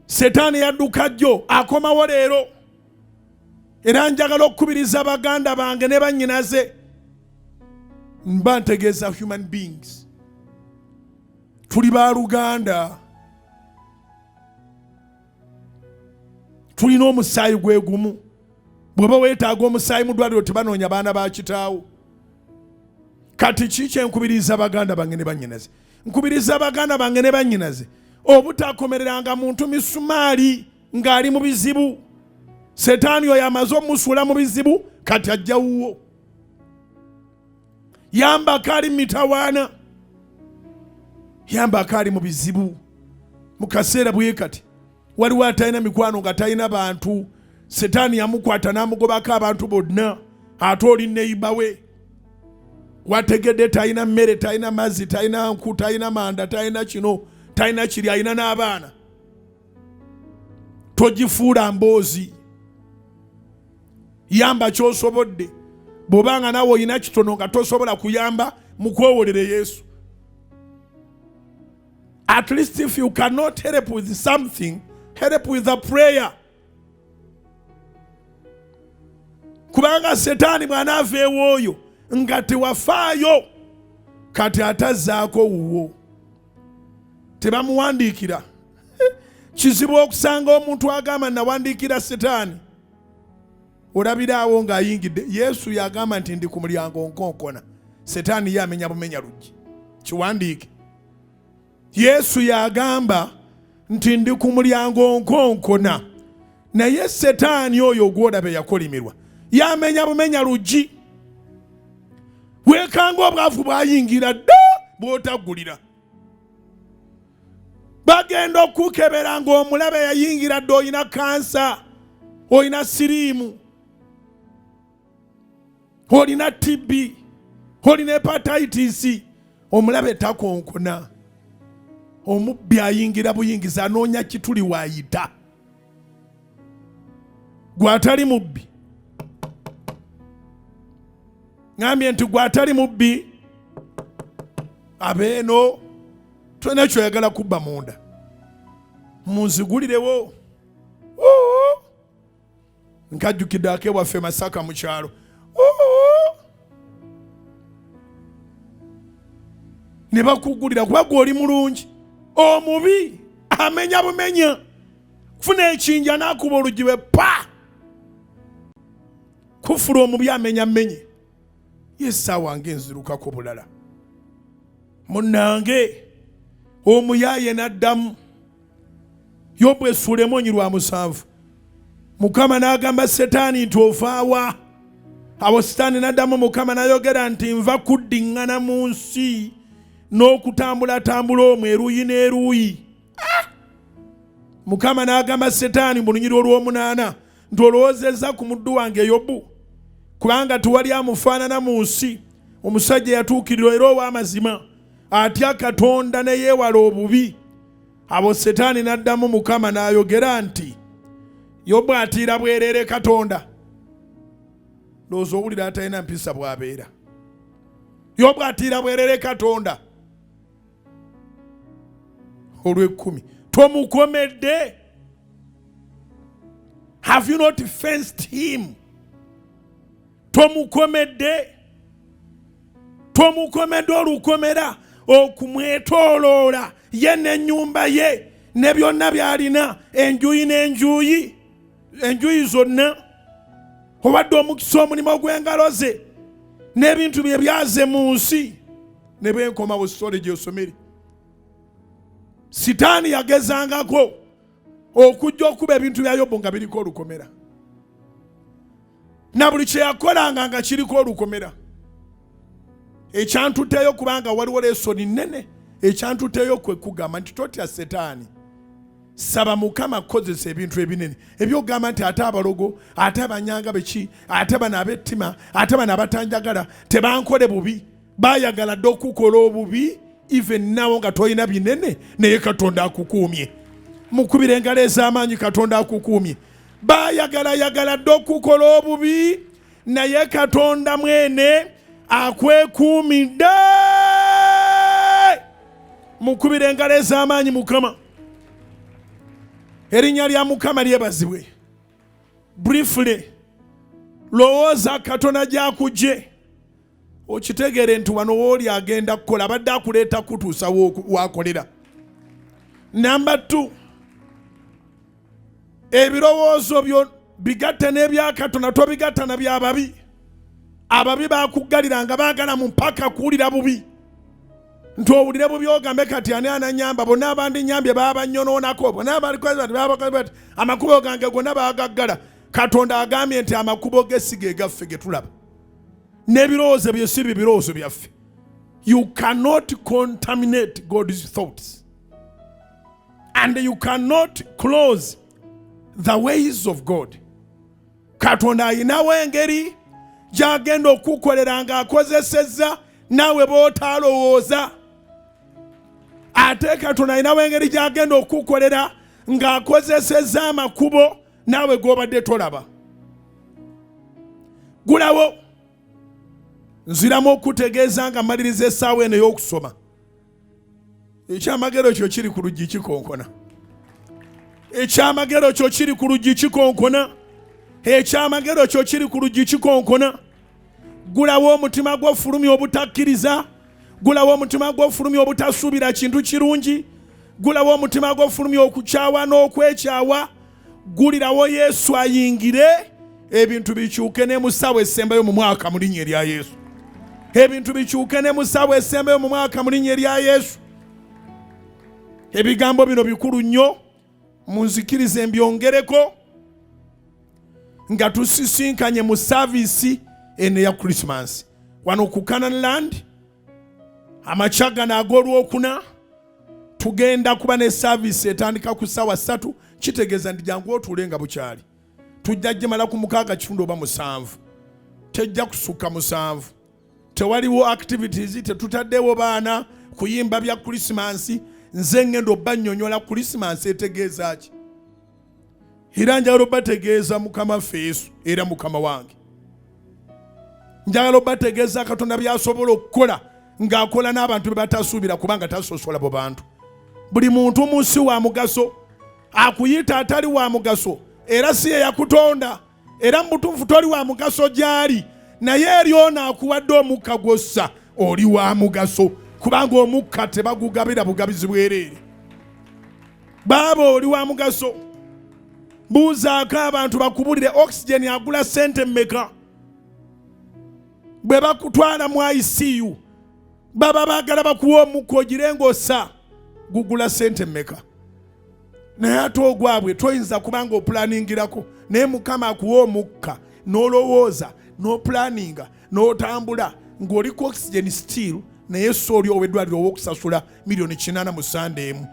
Setaani yadduka jjo akomawo leero. Era njagala okukubiriza baganda bange ne bannyinaze, mba ntegeeza human beings. Tuli ba Luganda. Tulina omusaayi gwe gumu. Bw'oba weetaaga omusaayi mu ddwaliro tebanoonya baana ba kitaawo. Kati kiki enkubiriza baganda bange ne bannyinaze? Nkubiriza baganda bange ne bannyinaze obutakomereranga muntu misumaali ng'ali mu bizibu. Setaani oyo amaze omusuula mu bizibu, kati ajja wuwo. Yambako ali mitawaana, yambako ali mu bizibu. Mu kaseera bwe kati waliwo atalina mikwano nga talina bantu. Setaani yamukwata n'amugobako abantu bonna. Ate oli neiba we wategedde talina mmere, talina mazzi, talina nku, talina manda, talina kino, talina kiri, alina n'abaana. Togifuula mboozi. Yamba ky'osobodde. Bw'obanga naawe olina kitono nga tosobola kuyamba, mukwewolere Yesu. At least if you cannot help with something, help with a prayer. Kubanga Setaani bw'anaava ewooyo nga tewafaayo, kati atazzaako wuwo. Tebamuwandiikira. Kizibu okusanga omuntu agamba nawandiikira Setaani. Olabiraawo ng'ayingidde. Yesu yagamba nti ndi ku mulyango nkonkona. Setaani ye amenya bumenya luggi. Kiwandiike. Yesu yagamba nti ndi ku mulyango nkonkona. Naye Setaani oyo gw'olabe yakolimirwa yamenya bumenya luggi. Weekanga obwavu bwayingira dda bw'otaggulira. Bagenda okukebera ng'omulabe yayingira dda olina kansa, olina siriimu, olina TB, olina hepatitis. Omulabe takonkona. Omubbi ayingira buyingiza anoonya kituli waayita. Gw'atali mubbi. Ngambye nti gw'atali mubbi abeeno tolina kyoyagala kubba munda. Munzigulirewo. Nkajjukidde ak'ewaffe Masaka mu kyalo. ne bakugulira kuba gw'oli mulungi. Omubi amenya bumenya, kufuna ekinja n'akuba oluggi lwe pa, kufula omubi amenya mmenye. Yesu wange nzirukako bulala. Munnange omuyaaye n'addamu. Yobu essuula emonyi lwa 7. Mukama n'agamba Setaani nti ovaawa? Awo Setaani n'addamu Mukama n'ayogera nti nva kuddiŋŋana mu nsi n'okutambulatambula omwo eruuyi n'eruuyi. Mukama n'agamba Setaani mu lunyiri olw'omunaana nti olowoozezza ku muddu wange Yobu, kubanga tewali amufaanana mu nsi, omusajja yatuukirira era ow'amazima, atya Katonda ne yeewala obubi. Abo Setaani n'addamu Mukama n'ayogera nti Yobu atiira bwerere Katonda. Lowooza owulira atalina mpisa bw'abeera. Yobu atiira bwerere Katonda. Olw'ekkumi, tomukomedde? Have you not fenced him? Tomukomedde? Tomukomedde olukomera okumwetooloola ye n'ennyumba ye ne byonna by'alina, enjuyi n'enjuyi, enjuyi zonna. Obadde omukisa omulimu gw'engalo ze n'ebintu bye byaze mu nsi. Ne bwenkoma busole gy'osomere, Sitaani yagezangako okujja okuba ebintu bya Yobu nga biriko olukomera, na buli kye yakolanga nga kiriko olukomera. Ekyantuteyo kubanga waliwo lesoni nnene, ekyantuteyo kwe kugamba nti totya Setaani, saba Mukama akozesa ebintu ebinene ebyogamba nti ate abalogo, ate abanyanga beki, ate bano ab'ettima, ate bano abatanjagala tebankole bubi, baayagala dde okukola obubi even nawo nga tolina binene, naye Katonda akukuumye. Mukubire engalo ez'amaanyi, Katonda akukuumye. Baayagala dde okukola obubi, naye Katonda mwene akwekuumidde. Mukubire engalo ez'amaanyi Mukama. Erinnya lya Mukama lyebazibwe. Briefly, lowooza Katonda gy'akugye okitegeere nti wano wooli agenda kukola, abadde akuleeta kutuusa waakolera. Number 2, ebirowoozo byo bigatte n'ebya Katonda, tobigatta na by'ababi. Ababi bakuggaliranga baagala mu mpaka kuwulira bubi, nti owulire bubi ogambe kati ani ananyamba, bonna abandi nyambye baba bannyonoonako, bonna bati amakubo gange gonna baagaggala. Katonda agambye nti amakubo ge ge gaffe ge tulaba, n'ebirowoozo bye si birowoozo byaffe. You cannot contaminate God's thoughts, and you cannot close the ways of God. Katonda ayinawo engeri gy'agenda okukolera ng'akozesezza naawe b'otaalowooza. Ate Katonda ayinawo engeri gy'agenda okukolera ng'akozesezza amakubo naawe g'obadde tolaba. Gulawo, nziramu okutegeeza nga mmaliriza essaawa eno ey'okusoma. Ekyamagero kyo kiri ku luggi kikonkona. Ekyamagero kyo kiri ku luggi kikonkona. Ekyamagero kyo kiri ku luggi kikonkona. Gulawo omutima gw'ofulumya obutakkiriza. Gulawo omutima gw'ofulumya obutasuubira kintu kirungi. Gulawo omutima gw'ofulumya okukyawa n'okwekyawa. Gulirawo Yesu ayingire, ebintu bikyuke ne mu ssaawa esembayo mu mwaka mu linnya erya Yesu. Ebintu bikyuke ne mu ssaawa esembayo mu mwaka mu linnya erya Yesu. Ebigambo bino bikulu nnyo, munzikirize mbyongereko nga tusisinkanye mu saaviisi eno ya Christmas wano ku Canaan Land. Amakya gano ag'olwokuna tugenda kuba ne saaviisi etandika ku ssaawa 3. Kitegeeza nti jangu otuule nga bukyali. Tujja gimala ku 6 oba 7, tejja kusukka 7. Tewaliwo activities, tetutaddewo baana kuyimba bya Christmas. Nze ngendo bannyonnyola Christmas etegeeza ki, era njagala obategeeza Mukama ffe Yesu era Mukama wange. Njagala obategeeza Katonda by'asobola okukola ng'akola n'abantu be batasuubira, kubanga tasosola bo bantu. Buli muntu mu nsi wa mugaso, akuyita atali wa mugaso era si ye yakutonda, era mutuufu toli wa mugaso gy'ali, naye eri ono akuwadde omukka gw'ossa oli wa mugaso, kubanga omukka tebagugabira bugabizi bwereere. Baaba oli wa mugaso. Buuzaako abantu bakubulire oxygen agula sente mmeka. Bwe bakutwala mu ICU baba baagala bakuwa omukka ogire ng'ossa gugula sente mmeka. Naye ate ogwabwe toyinza kubanga oplaningirako, naye Mukama akuwa omukka n'olowooza n'opulaninga n'otambula ng'oli ku oxygen still, naye so oli ow'eddwaliro ow'okusasula miliyoni 4 mu sande emu.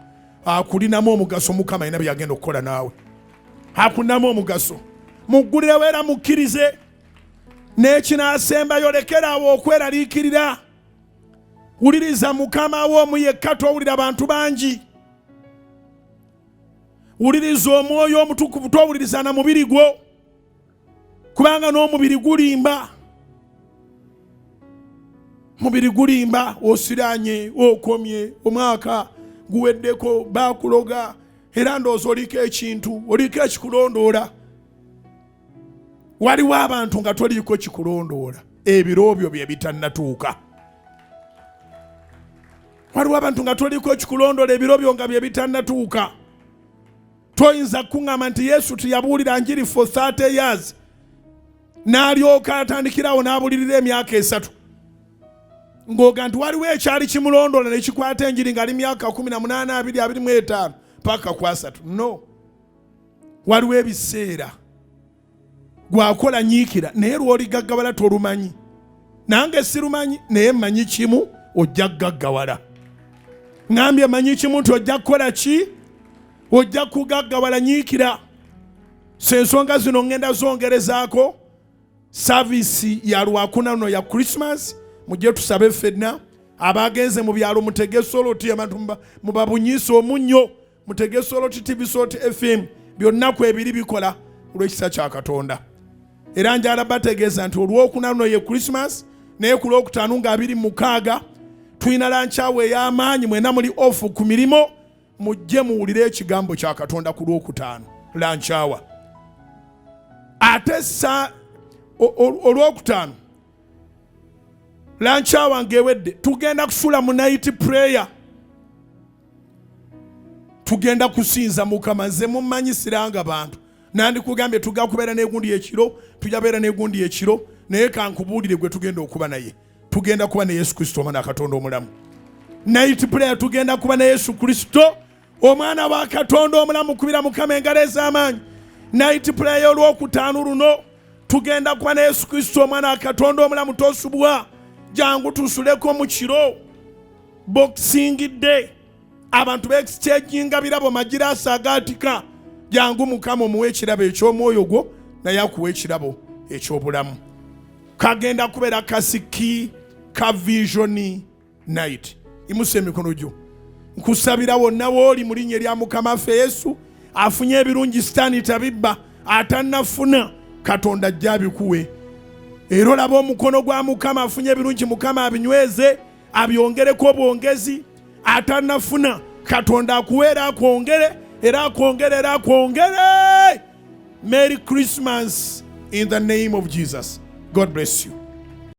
Akulinamu omugaso Mukama alina byagenda okukola naawe. Akulinamu omugaso. Muggulirewo era mukkirize. N'ekinaasembayo lekerawo okweraliikirira. Wuliriza Mukama wo omu yekka, towulira bantu bangi. Wuliriza Omwoyo Omutukuvu, towuliriza na mubiri gwo, kubanga n'omubiri gulimba. Mubiri gulimba, osiranye, okomye, omwaka guweddeko, bakuloga, era ndowooza oliko ekintu, oliko ekikulondoola. Waliwo abantu nga toliiko kikulondoola, ebiro byo bye bitannatuuka. Waliwo abantu nga toliko kikulondoola, ebiro byo nga bye bitannatuuka. Toyinza kuŋŋamba nti Yesu tuyabuulira njiri for 30 years n'alyoka atandikirawo n'abulirira emyaka 3 ng'oga nti waliwo ekyali kimulondoola ne kikwata enjiri ng'ali myaka 18, 25 paka ku 3. No, waliwo ebiseera gwakola nyiikira, naye lw'oligaggawala tolumanyi. Nange sirumanyi, naye mmanyi kimu, ojja kugaggawala. Ngambye manyi kimu nti ojja kukola ki? Ojja kugaggawala, nyiikira. Sensonga zino ngenda zongerezaako saavisi ya Lwakuna no ya Christmas. Mujje tusabe ffenna abagenze mu byalo mutege soloti abantu mubabunyiisa omunnyo, mutege soloti TV Salt FM, byonna ku ebiri bikola olw'ekisa kya Katonda. Era njala bategeeza nti Olwokuna no ye Christmas, naye ku Lwokutaano nga 26 tulina lanchawe ey'amaanyi, mwena muli off ku mirimo, mujje muwulire ekigambo kya Katonda ku Lwokutaano lanchawa. Ate Olwokutaano lanchawa ngewedde tugenda kusula mu night prayer. Tugenda kusinza Mukama. Nze mumanyisiranga bantu, nandikugambye tugakubeera n'egundi ekiro, tujabeera n'egundi ekiro, naye kankubuulire gwe tugenda okuba naye. Tugenda kuba ne Yesu Kristo, omwana Katonda omulamu. Night prayer tugenda kuba ne Yesu Kristo, omwana wa Katonda omulamu, kubira Mukama engalo ez'amaanyi. Night prayer y'Olwokutaano luno tugenda kuba ne Yesu Kristo, omwana wa Katonda omulamu. Tosubwa, jangu tusuleko mu kiro. Boxing Day abantu beexchanginga birabo magiraasa agaatika. Jangu Mukama omuwe ekirabo eky'omwoyo gwo, naye akuwa ekirabo eky'obulamu. Kagenda kubeera kasiki ka vision night. Imusa emikono gyo. Nkusabira wonna wooli mu linnya lya Mukama ffe Yesu, afunye ebirungi sitaani tabibba, atannafuna Katonda ajja abikuwe. Era olaba omukono gwa Mukama, afunye ebirungi Mukama abinyweze, abyongereko obwongezi. Atannafuna Katonda akuweera akwongere, era akwongere, era akwongere. Merry Christmas in the name of Jesus. God bless you.